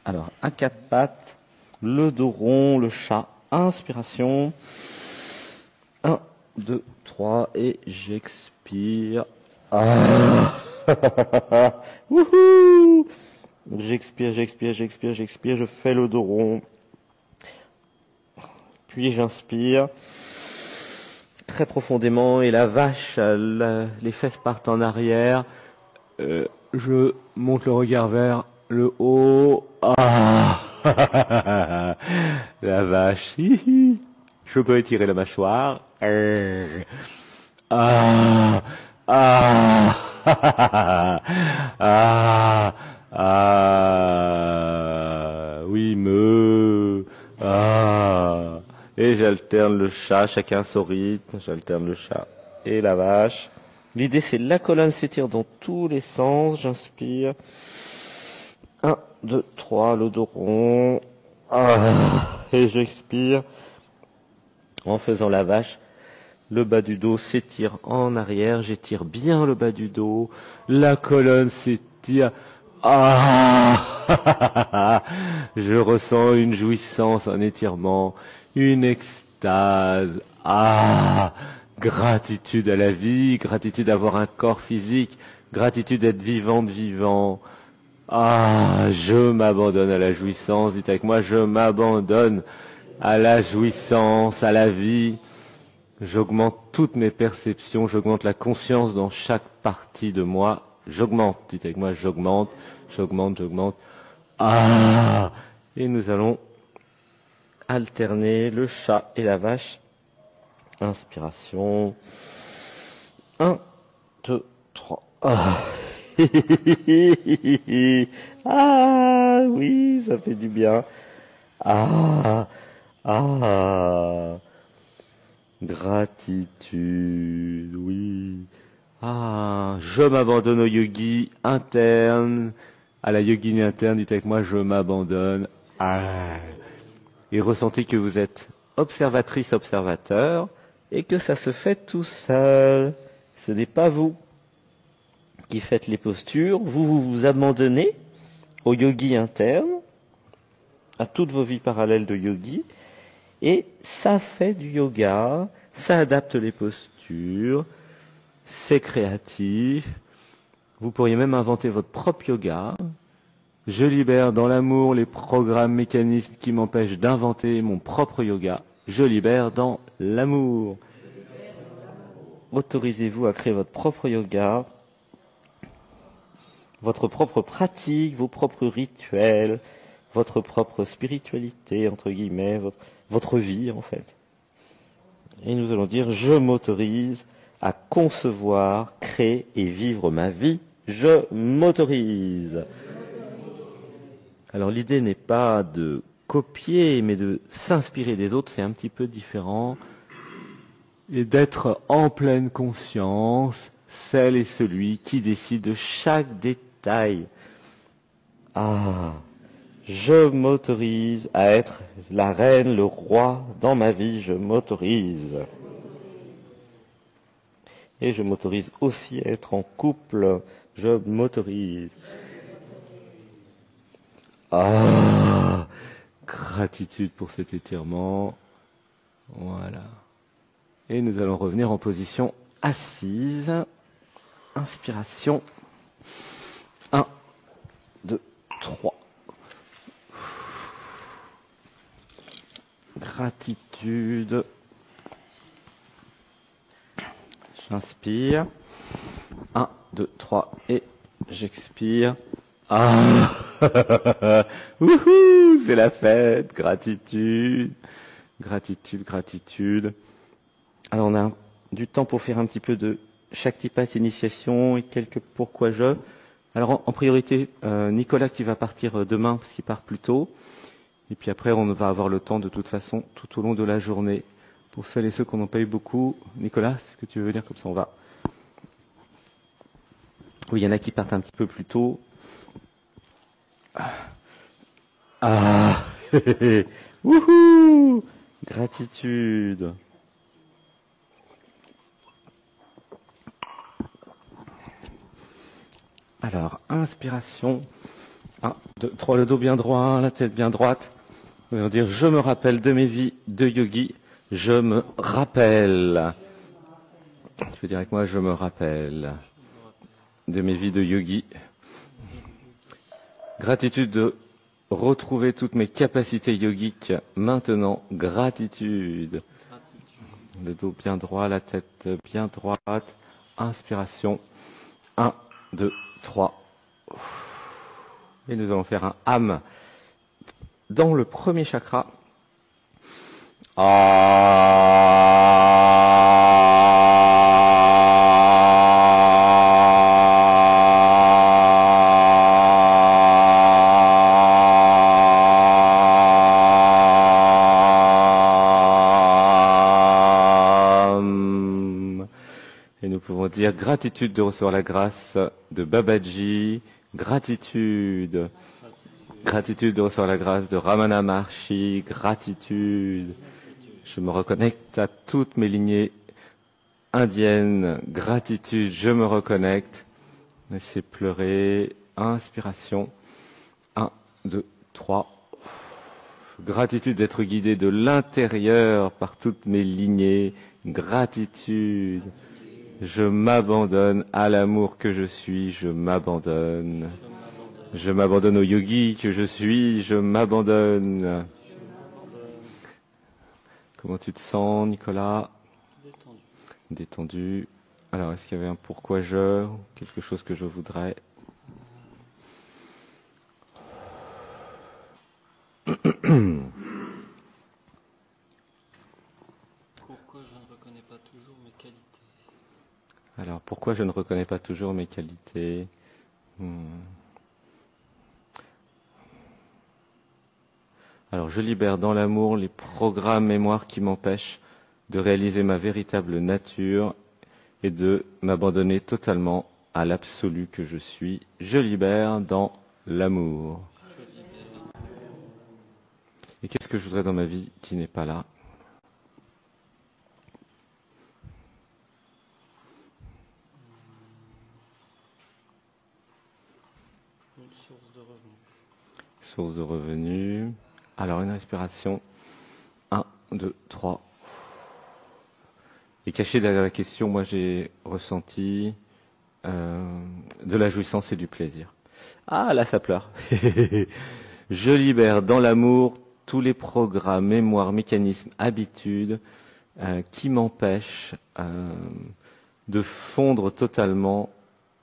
Alors, un quatre pattes, le dos rond, le chat, inspiration. 1, 2, 3, et j'expire. Wouhou! J'expire, je fais le dos rond. Puis j'inspire très profondément et la vache, les fesses partent en arrière. Je monte le regard vers le haut. La vache. Je peux étirer la mâchoire. Oui, Et j'alterne le chat, chacun son rythme. J'alterne le chat et la vache. L'idée, c'est la colonne s'étire dans tous les sens. J'inspire. 1, 2, 3, le dos rond. Et j'expire en faisant la vache Le bas du dos s'étire en arrière. J'étire bien le bas du dos. La colonne s'étire. Ah je ressens une jouissance, un étirement, une extase. Ah gratitude à la vie, gratitude d'avoir un corps physique, gratitude d'être vivant. Ah, je m'abandonne à la jouissance. Dites avec moi, je m'abandonne à la jouissance, à la vie. J'augmente toutes mes perceptions, j'augmente la conscience dans chaque partie de moi. J'augmente, dites avec moi, j'augmente. Ah, et nous allons alterner le chat et la vache. Inspiration. 1, 2, 3. Ah. Ah, oui, ça fait du bien. Ah. Gratitude, oui. Ah, je m'abandonne au yogi interne, à la yogini interne, dites avec moi, je m'abandonne. Ah. Et ressentez que vous êtes observatrice, observateur, et que ça se fait tout seul. Ce n'est pas vous qui faites les postures, vous abandonnez au yogi interne, à toutes vos vies parallèles de yogi, et ça fait du yoga, ça adapte les postures, c'est créatif. Vous pourriez même inventer votre propre yoga. Je libère dans l'amour les programmes, mécanismes qui m'empêchent d'inventer mon propre yoga. Je libère dans l'amour. Autorisez-vous à créer votre propre yoga, votre propre pratique, vos propres rituels, votre propre spiritualité, entre guillemets, votre vie en fait. Et nous allons dire, je m'autorise à concevoir, créer et vivre ma vie. Je m'autorise. Alors l'idée n'est pas de copier, mais de s'inspirer des autres, c'est un petit peu différent. Et d'être en pleine conscience, celle et celui qui décide de chaque détail. Ah, je m'autorise à être la reine, le roi dans ma vie, je m'autorise. Et je m'autorise aussi à être en couple, je m'autorise. Ah, gratitude pour cet étirement. Voilà. Et nous allons revenir en position assise. Inspiration. 1, 2, 3. Gratitude. J'inspire. 1, 2, 3 et j'expire. Ah, wouhou, c'est la fête. Gratitude. Alors on a du temps pour faire un petit peu de Shaktipat initiation et quelques pourquoi je. Alors en priorité, Nicolas qui va partir demain parce qu'il part plus tôt. Et puis après, on va avoir le temps de toute façon tout au long de la journée. Pour celles et ceux qu'on n'en pas eu beaucoup. Nicolas, est-ce que tu veux venir comme ça on va? Oui, il y en a qui partent un petit peu plus tôt. Ah, wouhou, gratitude. Alors, inspiration. 1, 2, 3, le dos bien droit, la tête bien droite. On va dire, je me rappelle de mes vies de yogi. Je me rappelle. Tu peux dire avec moi, je me rappelle de mes vies de yogi. Gratitude de retrouver toutes mes capacités yogiques maintenant. Gratitude. Le dos bien droit, la tête bien droite. Inspiration. 1, 2, 3. Et nous allons faire un âme dans le premier chakra. Et nous pouvons dire gratitude de recevoir la grâce de Babaji, gratitude de recevoir la grâce de Ramana Maharshi, gratitude. Je me reconnecte à toutes mes lignées indienne, gratitude, je me reconnecte. Laissez pleurer, inspiration, 1, 2, 3. Gratitude d'être guidé de l'intérieur par toutes mes lignées, gratitude. Je m'abandonne à l'amour que je suis, je m'abandonne. Je m'abandonne au yogi que je suis, je m'abandonne. Comment tu te sens, Nicolas? Détendu. Alors, est-ce qu'il y avait un pourquoi je, quelque chose que je voudrais?
Pourquoi je ne reconnais pas toujours mes qualités?
Alors, pourquoi je ne reconnais pas toujours mes qualités? Alors, je libère dans l'amour les programmes mémoires qui m'empêchent de réaliser ma véritable nature et de m'abandonner totalement à l'absolu que je suis. Je libère dans l'amour. Et qu'est-ce que je voudrais dans ma vie qui n'est pas là?
Une source de revenus.
Source de revenus. Alors, une respiration. 1, 2, 3. Et caché derrière la question, moi j'ai ressenti de la jouissance et du plaisir. Ah, là ça pleure. Je libère dans l'amour tous les programmes, mémoires, mécanismes, habitudes qui m'empêchent de fondre totalement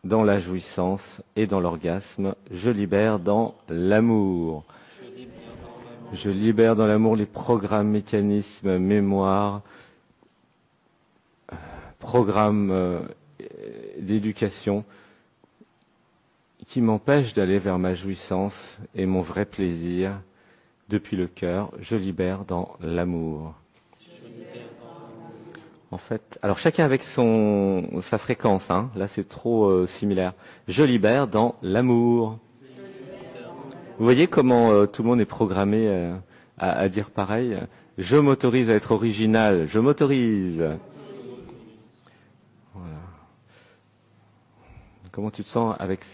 dans la jouissance et dans l'orgasme. Je libère dans l'amour. Je libère dans l'amour les programmes, mécanismes, mémoires, programmes d'éducation qui m'empêchent d'aller vers ma jouissance et mon vrai plaisir depuis le cœur. Je libère dans l'amour. En fait, alors chacun avec sa fréquence, hein. Là c'est trop similaire. Je libère dans l'amour. Vous voyez comment tout le monde est programmé à dire pareil. Je m'autorise à être original, je m'autorise. Voilà. Comment tu te sens avec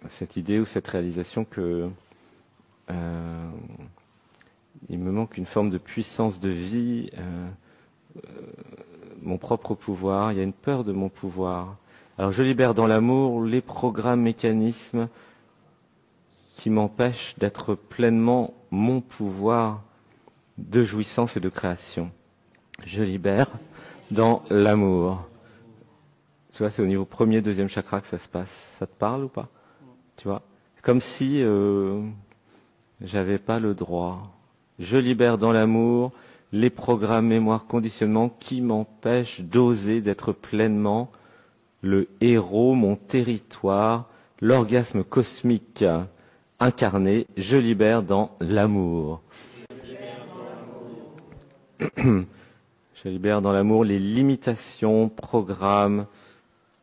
cette idée ou cette réalisation que il me manque une forme de puissance de vie, mon propre pouvoir, il y a une peur de mon pouvoir. Alors je libère dans l'amour les programmes, mécanismes qui m'empêchent d'être pleinement mon pouvoir de jouissance et de création. Je libère dans l'amour. Tu vois, c'est au niveau premier, deuxième chakra que ça se passe. Ça te parle ou pas? Tu vois, comme si j'avais pas le droit. Je libère dans l'amour les programmes, mémoires, conditionnements qui m'empêchent d'oser d'être pleinement le héros, mon territoire, l'orgasme cosmique incarné. Je libère dans l'amour. Je libère dans l'amour les limitations, programmes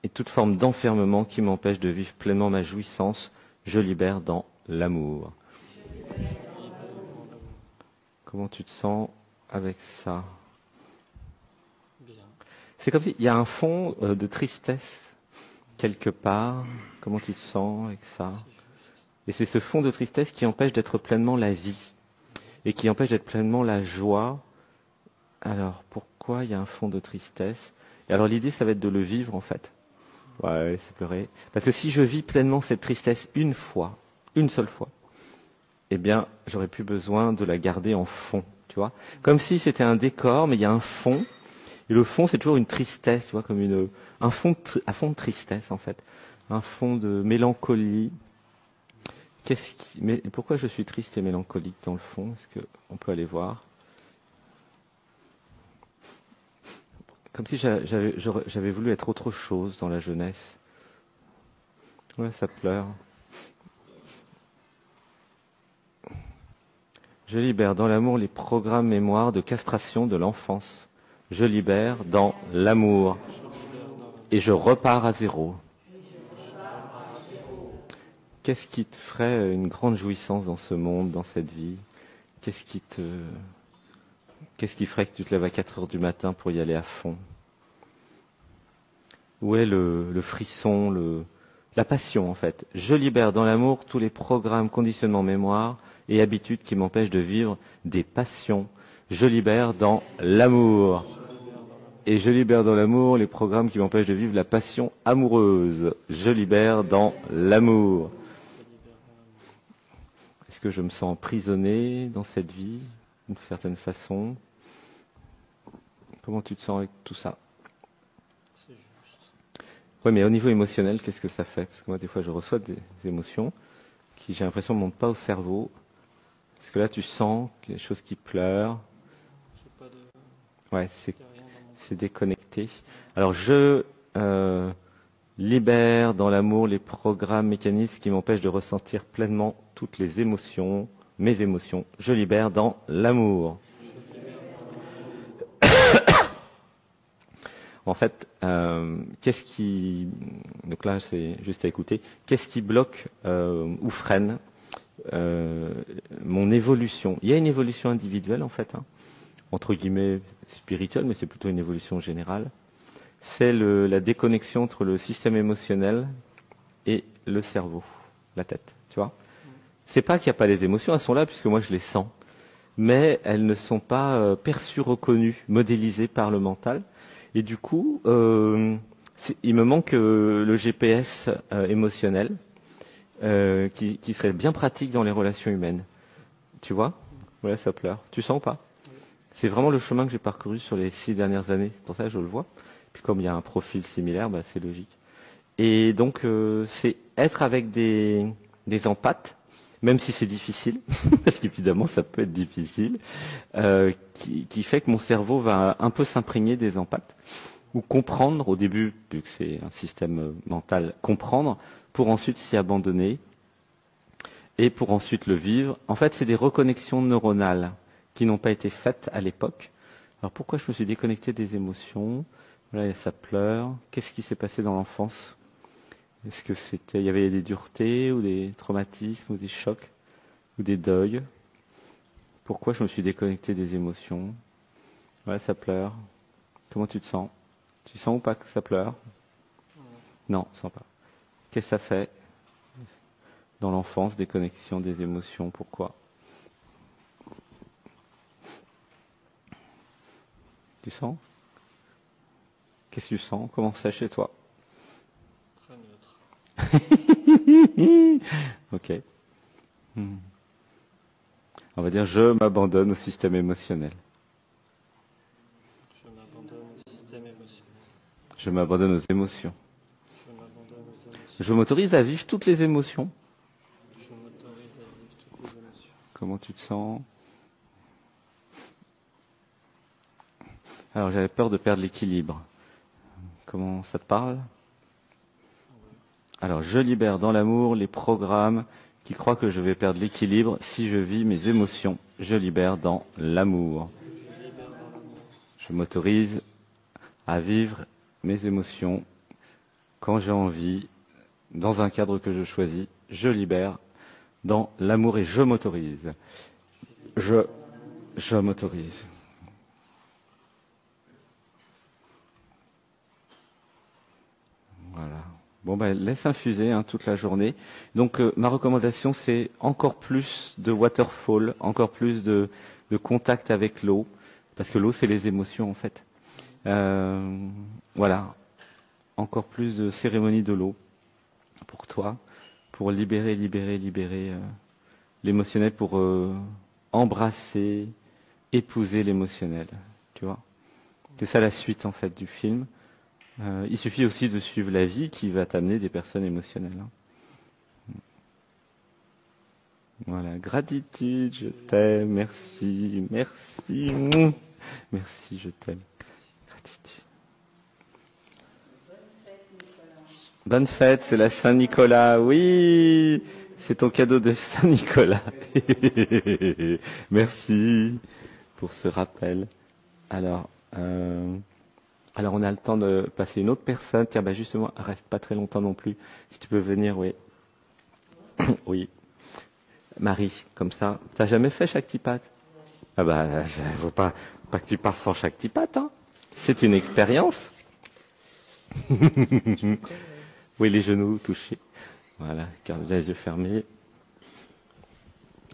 et toute forme d'enfermement qui m'empêche de vivre pleinement ma jouissance. Je libère dans l'amour. Comment tu te sens avec ça?
Bien.
C'est comme s'il y a un fond de tristesse quelque part. Comment tu te sens avec ça? Et c'est ce fond de tristesse qui empêche d'être pleinement la vie et qui empêche d'être pleinement la joie. Alors, pourquoi il y a un fond de tristesse? Et alors, l'idée, ça va être de le vivre, en fait. Ouais, c'est pleurer. Parce que si je vis pleinement cette tristesse une fois, une seule fois, eh bien, j'aurais plus besoin de la garder en fond, tu vois. Comme si c'était un décor, mais il y a un fond. Et le fond, c'est toujours une tristesse, tu vois, comme un fond de tristesse, en fait. Un fond de mélancolie. Mais pourquoi je suis triste et mélancolique dans le fond? Est-ce qu'on peut aller voir? Comme si j'avais voulu être autre chose dans la jeunesse. Ouais, ça pleure. Je libère dans l'amour les programmes mémoires de castration de l'enfance. Je libère dans l'amour. Et je repars à zéro. Qu'est-ce qui te ferait une grande jouissance dans ce monde, dans cette vie? Qu'est-ce Qu'est-ce qui ferait que tu te lèves à 4 heures du matin pour y aller à fond? Où est le frisson, la passion en fait? Je libère dans l'amour tous les programmes, conditionnements, mémoire et habitudes qui m'empêchent de vivre des passions. Je libère dans l'amour. Et je libère dans l'amour les programmes qui m'empêchent de vivre la passion amoureuse. Je libère dans l'amour. Est-ce que je me sens emprisonné dans cette vie, d'une certaine façon? Comment tu te sens avec tout ça?
C'est juste.
Oui, mais au niveau émotionnel, qu'est-ce que ça fait? Parce que moi, des fois, je reçois des émotions qui, j'ai l'impression, ne montent pas au cerveau. Parce que là, tu sens qu'il y a des choses qui pleurent.
J'ai pas de.
Ouais,
Y a rien dans mon
c'est déconnecté. Alors, je libère dans l'amour les programmes, mécanismes qui m'empêchent de ressentir pleinement toutes les émotions, mes émotions. Je libère dans l'amour. En fait, qu'est-ce qui... Donc là, c'est juste à écouter. Qu'est-ce qui bloque ou freine mon évolution? Il y a une évolution individuelle, en fait, hein, entre guillemets spirituelle, mais c'est plutôt une évolution générale. C'est la déconnexion entre le système émotionnel et le cerveau, la tête, tu vois. C'est pas qu'il n'y a pas les émotions, elles sont là puisque moi je les sens. Mais elles ne sont pas perçues, reconnues, modélisées par le mental. Et du coup, il me manque le GPS émotionnel qui serait bien pratique dans les relations humaines. Tu vois? Voilà, ça pleure. Tu sens ou pas? C'est vraiment le chemin que j'ai parcouru sur les 6 dernières années. Pour ça, je le vois. Puis comme il y a un profil similaire, bah, c'est logique. Et donc, c'est être avec des empathes, même si c'est difficile, parce qu'évidemment, ça peut être difficile, qui fait que mon cerveau va un peu s'imprégner des empathes, ou comprendre au début, vu que c'est un système mental, comprendre, pour ensuite s'y abandonner, et pour ensuite le vivre. En fait, c'est des reconnexions neuronales qui n'ont pas été faites à l'époque. Alors pourquoi je me suis déconnecté des émotions? Voilà, ça pleure. Qu'est-ce qui s'est passé dans l'enfance? Est-ce que il y avait des duretés ou des traumatismes ou des chocs ou des deuils? Pourquoi je me suis déconnecté des émotions? Voilà, ça pleure. Comment tu te sens? Tu sens ou pas que ça pleure? Non, sens pas. Qu'est-ce que ça fait dans l'enfance, déconnexion des émotions? Pourquoi? Tu sens? Qu'est-ce que tu sens? Comment c'est chez toi?
Très neutre.
Ok. On va dire je m'abandonne au système émotionnel.
Je m'abandonne au système émotionnel.
Je m'abandonne aux émotions.
Je m'abandonne aux émotions.
Je m'autorise à vivre toutes les émotions.
Je m'autorise à vivre toutes les émotions.
Comment tu te sens? Alors j'avais peur de perdre l'équilibre. Comment ça te parle? Alors je libère dans l'amour les programmes qui croient que je vais perdre l'équilibre si je vis mes émotions. Je libère dans l'amour. Je m'autorise à vivre mes émotions quand j'ai envie, dans un cadre que je choisis. Je libère dans l'amour et je m'autorise. Je m'autorise. Voilà. Bon, ben, laisse infuser toute la journée. Donc, ma recommandation, c'est encore plus de waterfall, encore plus de contact avec l'eau, parce que l'eau, c'est les émotions, en fait. Voilà. Encore plus de cérémonie de l'eau pour toi, pour libérer l'émotionnel, pour embrasser, épouser l'émotionnel. Tu vois? C'est ça la suite, en fait, du film. Il suffit aussi de suivre la vie qui va t'amener des personnes émotionnelles. Voilà, gratitude, je t'aime, merci, merci, merci, je t'aime, gratitude. Bonne fête, c'est la Saint-Nicolas, oui, c'est ton cadeau de Saint-Nicolas. Merci pour ce rappel. Alors, on a le temps de passer une autre personne. Tiens, bah justement, reste pas très longtemps non plus. Si tu peux venir, oui. Oui. Marie, comme ça. T'as jamais fait Shaktipat? Ah bah, faut pas que tu pars sans chaque tipate, hein. C'est une expérience. Oui, les genoux touchés. Voilà, garde les yeux fermés.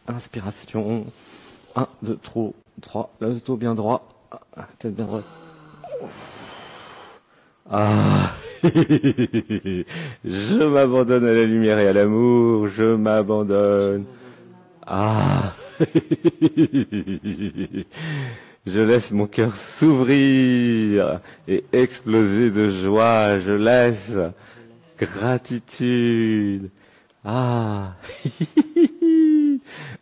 Inspiration. 1, 2, 3. Le dos bien droit. Tête bien droite. Ah. Je m'abandonne à la lumière et à l'amour. Je m'abandonne. Ah. Je laisse mon cœur s'ouvrir et exploser de joie. Je laisse gratitude. Ah.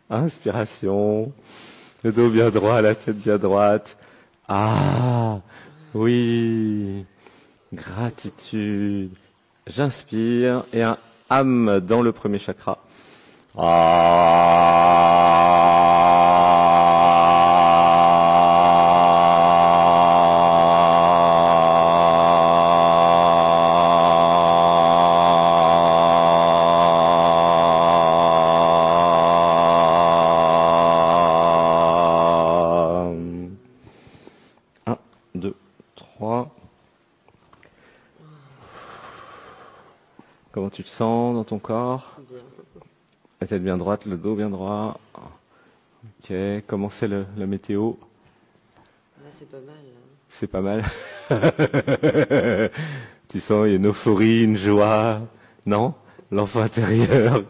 Inspiration. Le dos bien droit, la tête bien droite. Ah. Oui. Gratitude. J'inspire et un âme dans le premier chakra. Un, deux, trois. Comment tu te sens dans ton corps? La tête bien droite, le dos bien droit. Ok, comment c'est la météo?
Là, c'est pas mal. Hein.
C'est pas mal. Tu sens, il y a une euphorie, une joie, non? L'enfant intérieur.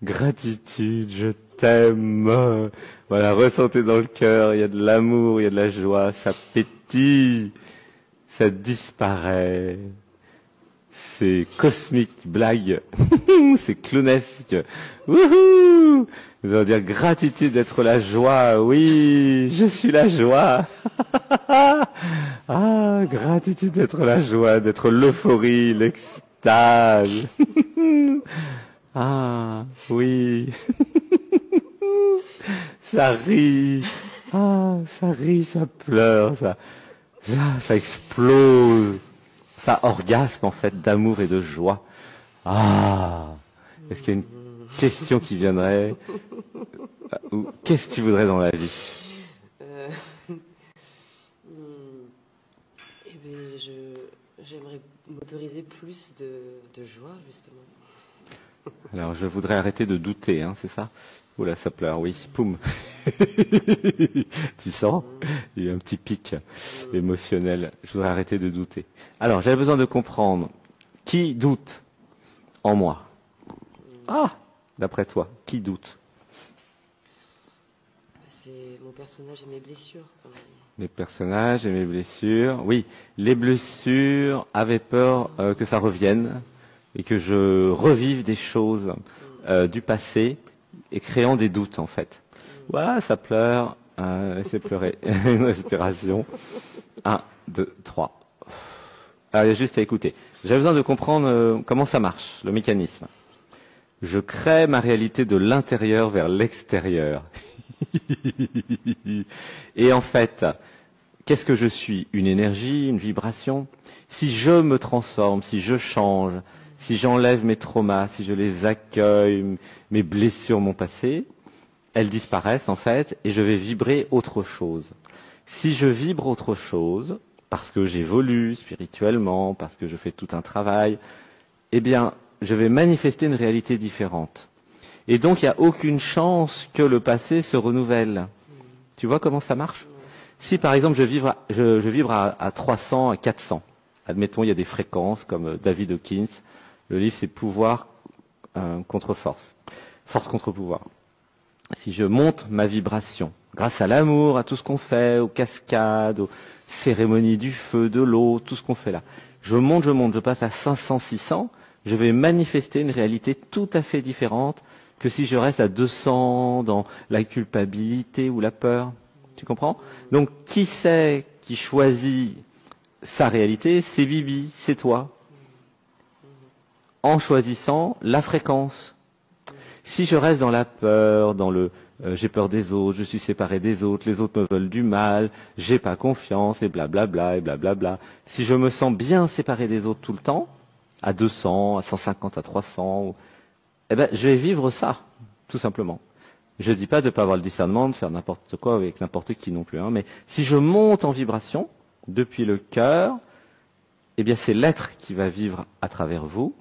Gratitude, je t'aime. Voilà, ressentez dans le cœur, il y a de l'amour, il y a de la joie, ça pétille, ça disparaît. C'est cosmique, blague. C'est clownesque. Wouhou! Nous allons dire gratitude d'être la joie. Oui, je suis la joie. Ah, gratitude d'être la joie, d'être l'euphorie, l'extase. Ah, oui. Ça rit. Ah, ça rit, ça pleure, ça explose. Ça orgasme en fait d'amour et de joie. Ah, est-ce qu'il y a une question qui viendrait? Ou qu'est-ce que tu voudrais dans la vie?
Eh bien, j'aimerais m'autoriser plus de joie, justement.
Alors, je voudrais arrêter de douter, hein, c'est ça? Oula, ça pleure, oui. Poum. Tu sens? Il y a eu un petit pic émotionnel. Je voudrais arrêter de douter. Alors, j'avais besoin de comprendre. Qui doute en moi? Ah, d'après toi, qui doute?
C'est mon personnage et mes blessures.
Les personnages et mes blessures. Oui, les blessures avaient peur que ça revienne et que je revive des choses du passé et créant des doutes en fait. Voilà, ça pleure. Laissez pleurer. Une respiration. 1, 2, 3. Alors, il y a juste à écouter. J'ai besoin de comprendre comment ça marche, le mécanisme. Je crée ma réalité de l'intérieur vers l'extérieur. Et en fait, qu'est-ce que je suis? Une énergie, une vibration? Si je me transforme, si je change, si j'enlève mes traumas, si je les accueille, mes blessures, mon passé, elles disparaissent en fait et je vais vibrer autre chose. Si je vibre autre chose, parce que j'évolue spirituellement, parce que je fais tout un travail, eh bien, je vais manifester une réalité différente. Et donc, il n'y a aucune chance que le passé se renouvelle. Tu vois comment ça marche? Si, par exemple, je vibre à 300, à 400, admettons, il y a des fréquences comme David Hawkins, le livre, c'est pouvoir contre force. Force contre pouvoir. Si je monte ma vibration, grâce à l'amour, à tout ce qu'on fait, aux cascades, aux cérémonies du feu, de l'eau, tout ce qu'on fait là. Je monte, je passe à 500, 600, je vais manifester une réalité tout à fait différente que si je reste à 200 dans la culpabilité ou la peur. Tu comprends? Donc, qui c'est qui choisit sa réalité? C'est Bibi, c'est toi. En choisissant la fréquence. Si je reste dans la peur, dans le j'ai peur des autres, je suis séparé des autres, les autres me veulent du mal, j'ai pas confiance, et blablabla, et blablabla. Si je me sens bien séparé des autres tout le temps, à 200, à 150, à 300, eh ben, je vais vivre ça, tout simplement. Je dis pas de pas avoir le discernement, de faire n'importe quoi avec n'importe qui non plus, hein, mais si je monte en vibration depuis le cœur, eh bien c'est l'être qui va vivre à travers vous.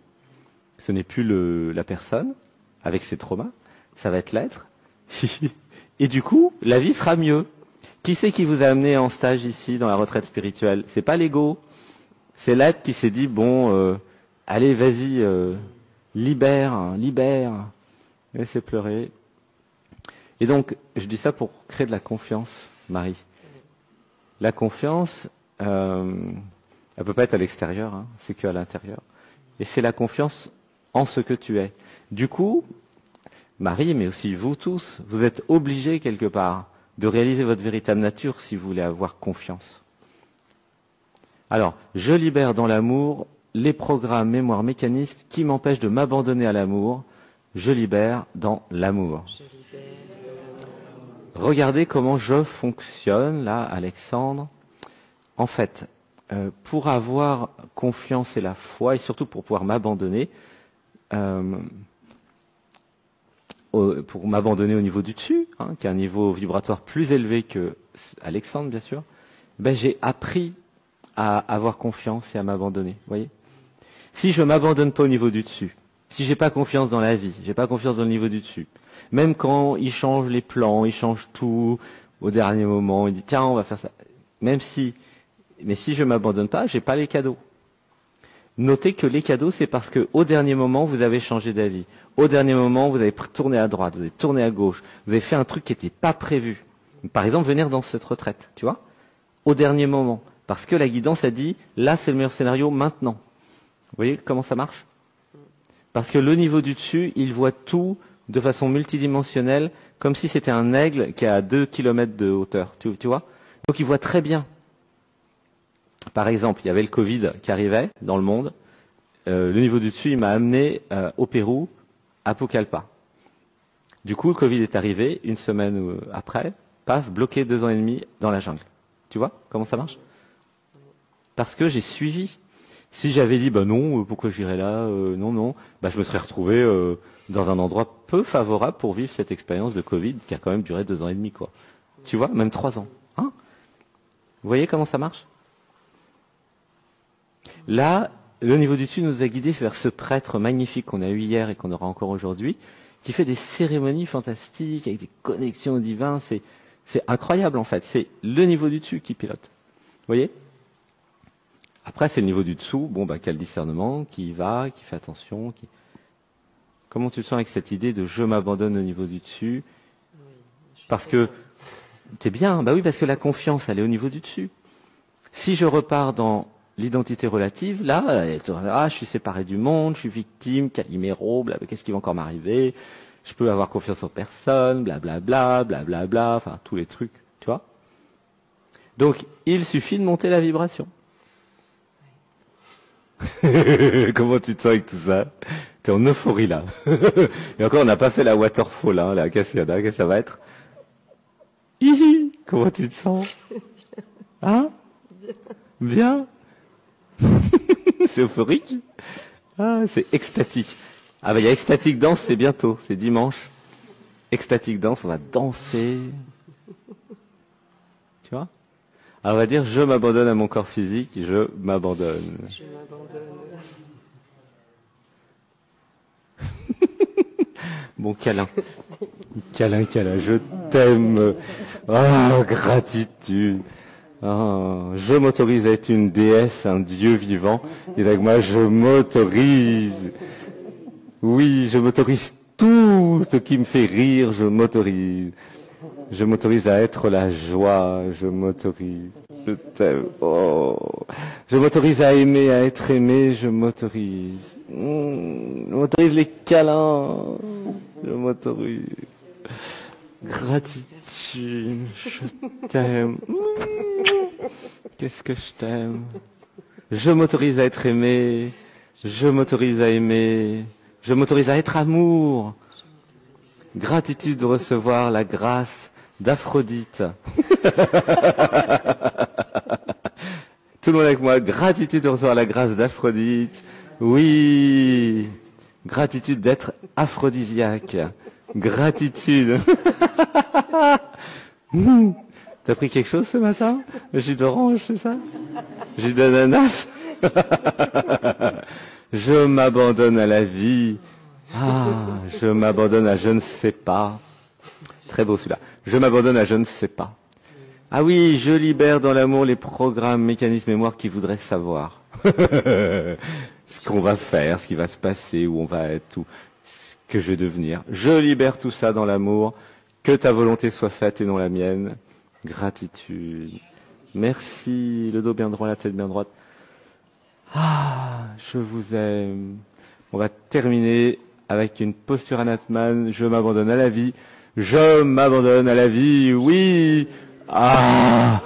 Ce n'est plus la personne avec ses traumas, ça va être l'être. Et du coup, la vie sera mieux. Qui c'est qui vous a amené en stage ici dans la retraite spirituelle? C'est pas l'ego, c'est l'être qui s'est dit bon, allez vas-y, libère, laissez pleurer. Et donc, je dis ça pour créer de la confiance, Marie. La confiance, elle peut pas être à l'extérieur, hein, c'est qu'à l'intérieur. Et c'est la confiance en ce que tu es. Du coup, Marie, mais aussi vous tous, vous êtes obligés quelque part de réaliser votre véritable nature si vous voulez avoir confiance. Alors, je libère dans l'amour les programmes, mémoires, mécanismes qui m'empêchent de m'abandonner à l'amour. Je libère dans l'amour. Regardez comment je fonctionne, là, Alexandre. En fait, pour avoir confiance et la foi, et surtout pour pouvoir m'abandonner, pour m'abandonner au niveau du dessus, hein, qui est un niveau vibratoire plus élevé que Alexandre, bien sûr, ben, j'ai appris à avoir confiance et à m'abandonner. Voyez, si je m'abandonne pas au niveau du dessus, si j'ai pas confiance dans la vie, j'ai pas confiance dans le niveau du dessus, même quand il change les plans, il change tout au dernier moment, il dit tiens on va faire ça, mais si je m'abandonne pas, j'ai pas les cadeaux. Notez que les cadeaux, c'est parce que au dernier moment, vous avez changé d'avis. Au dernier moment, vous avez tourné à droite, vous avez tourné à gauche, vous avez fait un truc qui n'était pas prévu. Par exemple, venir dans cette retraite, tu vois, au dernier moment. Parce que la guidance a dit, là, c'est le meilleur scénario maintenant. Vous voyez comment ça marche? Parce que le niveau du dessus, il voit tout de façon multidimensionnelle, comme si c'était un aigle qui est à 2 km de hauteur, tu vois. Donc il voit très bien. Par exemple, il y avait le Covid qui arrivait dans le monde. Le niveau du dessus, il m'a amené au Pérou, à Pucallpa. Du coup, le Covid est arrivé, une semaine après, paf, bloqué 2 ans et demi dans la jungle. Tu vois comment ça marche? Parce que j'ai suivi. Si j'avais dit, bah non, pourquoi j'irais là, non, bah je me serais retrouvé dans un endroit peu favorable pour vivre cette expérience de Covid qui a quand même duré 2 ans et demi, quoi. Tu vois, même 3 ans. Hein? Vous voyez comment ça marche? Là, le niveau du dessus nous a guidés vers ce prêtre magnifique qu'on a eu hier et qu'on aura encore aujourd'hui, qui fait des cérémonies fantastiques avec des connexions au divin. C'est incroyable en fait. C'est le niveau du dessus qui pilote. Vous voyez? Après, c'est le niveau du dessous, bon, bah, qui a le discernement, qui y va, qui fait attention. Comment tu te sens avec cette idée de je m'abandonne au niveau du dessus? Parce que t'es bien, bah oui, parce que la confiance, elle est au niveau du dessus. Si je repars dans l'identité relative, là, je suis séparé du monde, je suis victime, Calimero, qu'est-ce qui va encore m'arriver? Je peux avoir confiance en personne, blablabla, blablabla, enfin, tous les trucs, tu vois. Donc, il suffit de monter la vibration. Comment tu te sens avec tout ça? T'es en euphorie, là. Et encore, on n'a pas fait la waterfall, hein, là, qu'est-ce que ça va être? Hihi, comment tu te sens? Hein? Bien? C'est euphorique? Ah, c'est extatique. Ah bah il y a extatique danse, c'est bientôt, c'est dimanche. Extatique danse, on va danser. Tu vois? Alors on va dire je m'abandonne à mon corps physique, je m'abandonne.
Je m'abandonne.
Bon câlin. Câlin, je t'aime. Oh, gratitude. Oh, je m'autorise à être une déesse, un dieu vivant. Et avec moi, je m'autorise. Oui, je m'autorise tout ce qui me fait rire, je m'autorise. Je m'autorise à être la joie, je m'autorise. Je t'aime. Oh. Je m'autorise à aimer, à être aimé, je m'autorise. Je m'autorise les câlins. Je m'autorise. Gratitude, je t'aime. Qu'est-ce que je t'aime. Je m'autorise à être aimé. Je m'autorise à aimer. Je m'autorise à être amour. Gratitude de recevoir la grâce d'Aphrodite. Tout le monde avec moi. Gratitude de recevoir la grâce d'Aphrodite. Oui. Gratitude d'être aphrodisiaque. Gratitude. T'as pris quelque chose ce matin? Le jus d'orange, c'est ça? Jus d'ananas? Je m'abandonne à la vie. Ah, je m'abandonne à je ne sais pas. Très beau celui-là. Je m'abandonne à je ne sais pas. Ah oui, je libère dans l'amour les programmes, mécanismes, mémoires qui voudraient savoir. Ce qu'on va faire, ce qui va se passer, où on va être, tout ce que je vais devenir. Je libère tout ça dans l'amour. Que ta volonté soit faite et non la mienne. Gratitude. Merci. Le dos bien droit, la tête bien droite. Ah, je vous aime. On va terminer avec une posture Anatman. Je m'abandonne à la vie. Je m'abandonne à la vie. Oui. Ah.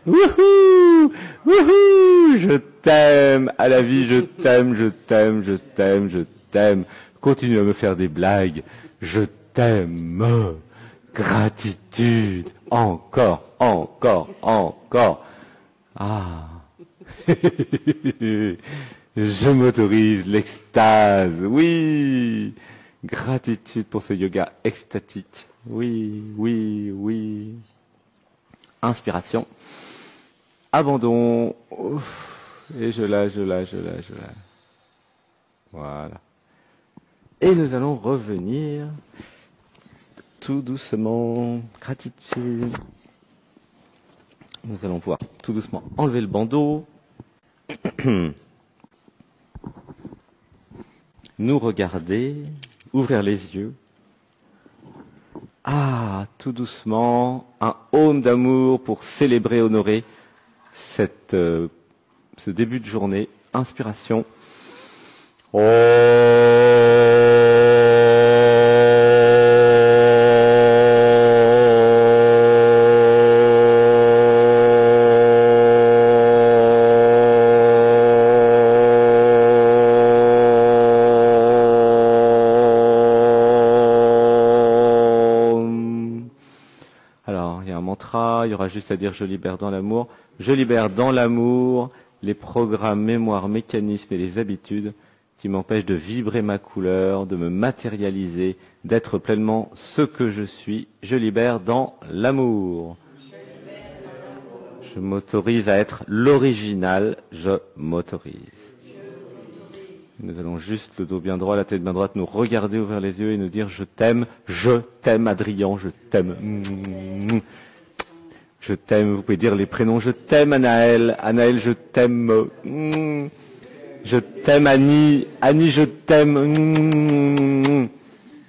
Wouhou. Wouhou. Je t'aime. À la vie, je t'aime, je t'aime, je t'aime, je t'aime. Continue à me faire des blagues. Je t'aime. Gratitude. Encore, encore, encore. Ah. Je m'autorise l'extase. Oui. Gratitude pour ce yoga extatique. Oui, oui, oui. Inspiration. Abandon. Ouf. Et je lâche. Voilà. Et nous allons revenir tout doucement. Gratitude. Nous allons pouvoir tout doucement enlever le bandeau. Nous regarder, ouvrir les yeux. Ah, tout doucement, un home d'amour pour célébrer, honorer ce début de journée. Inspiration. Il y aura juste à dire je libère dans l'amour. Je libère dans l'amour les programmes, mémoires, mécanismes et les habitudes qui m'empêchent de vibrer ma couleur, de me matérialiser, d'être pleinement ce que je suis. Je libère dans l'amour. Je m'autorise à être l'original. Je m'autorise. Nous allons juste, le dos bien droit, la tête bien droite, nous regarder, ouvrir les yeux et nous dire je t'aime Adrien, je t'aime. Je t'aime, vous pouvez dire les prénoms. Je t'aime Anaël, Anaël je t'aime. Je t'aime Annie, Annie je t'aime.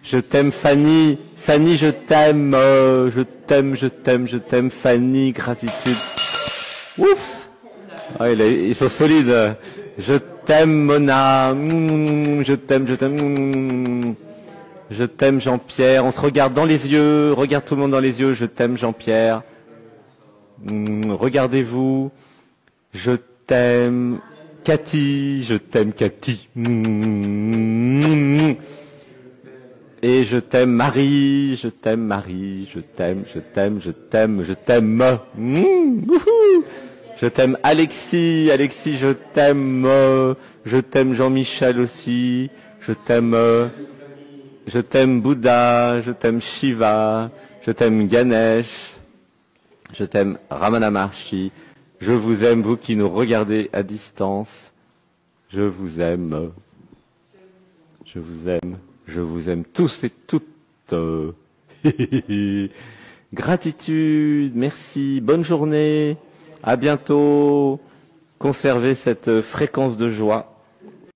Je t'aime Fanny, Fanny je t'aime. Je t'aime Fanny, gratitude. Oups. Ah, ils sont solides. Je t'aime Mona, je t'aime. Je t'aime Jean-Pierre. On se regarde dans les yeux, regarde tout le monde dans les yeux. Je t'aime Jean-Pierre. Regardez-vous. Je t'aime Cathy, je t'aime Cathy. Et je t'aime Marie, je t'aime Marie, je t'aime. Je t'aime Alexis, Alexis je t'aime. Je t'aime Jean-Michel aussi. Je t'aime Bouddha, je t'aime Shiva, je t'aime Ganesh. Je t'aime Ramana Maharshi. Je vous aime, vous qui nous regardez à distance. Je vous aime. Je vous aime. Je vous aime tous et toutes. Gratitude, merci, bonne journée. À bientôt. Conservez cette fréquence de joie.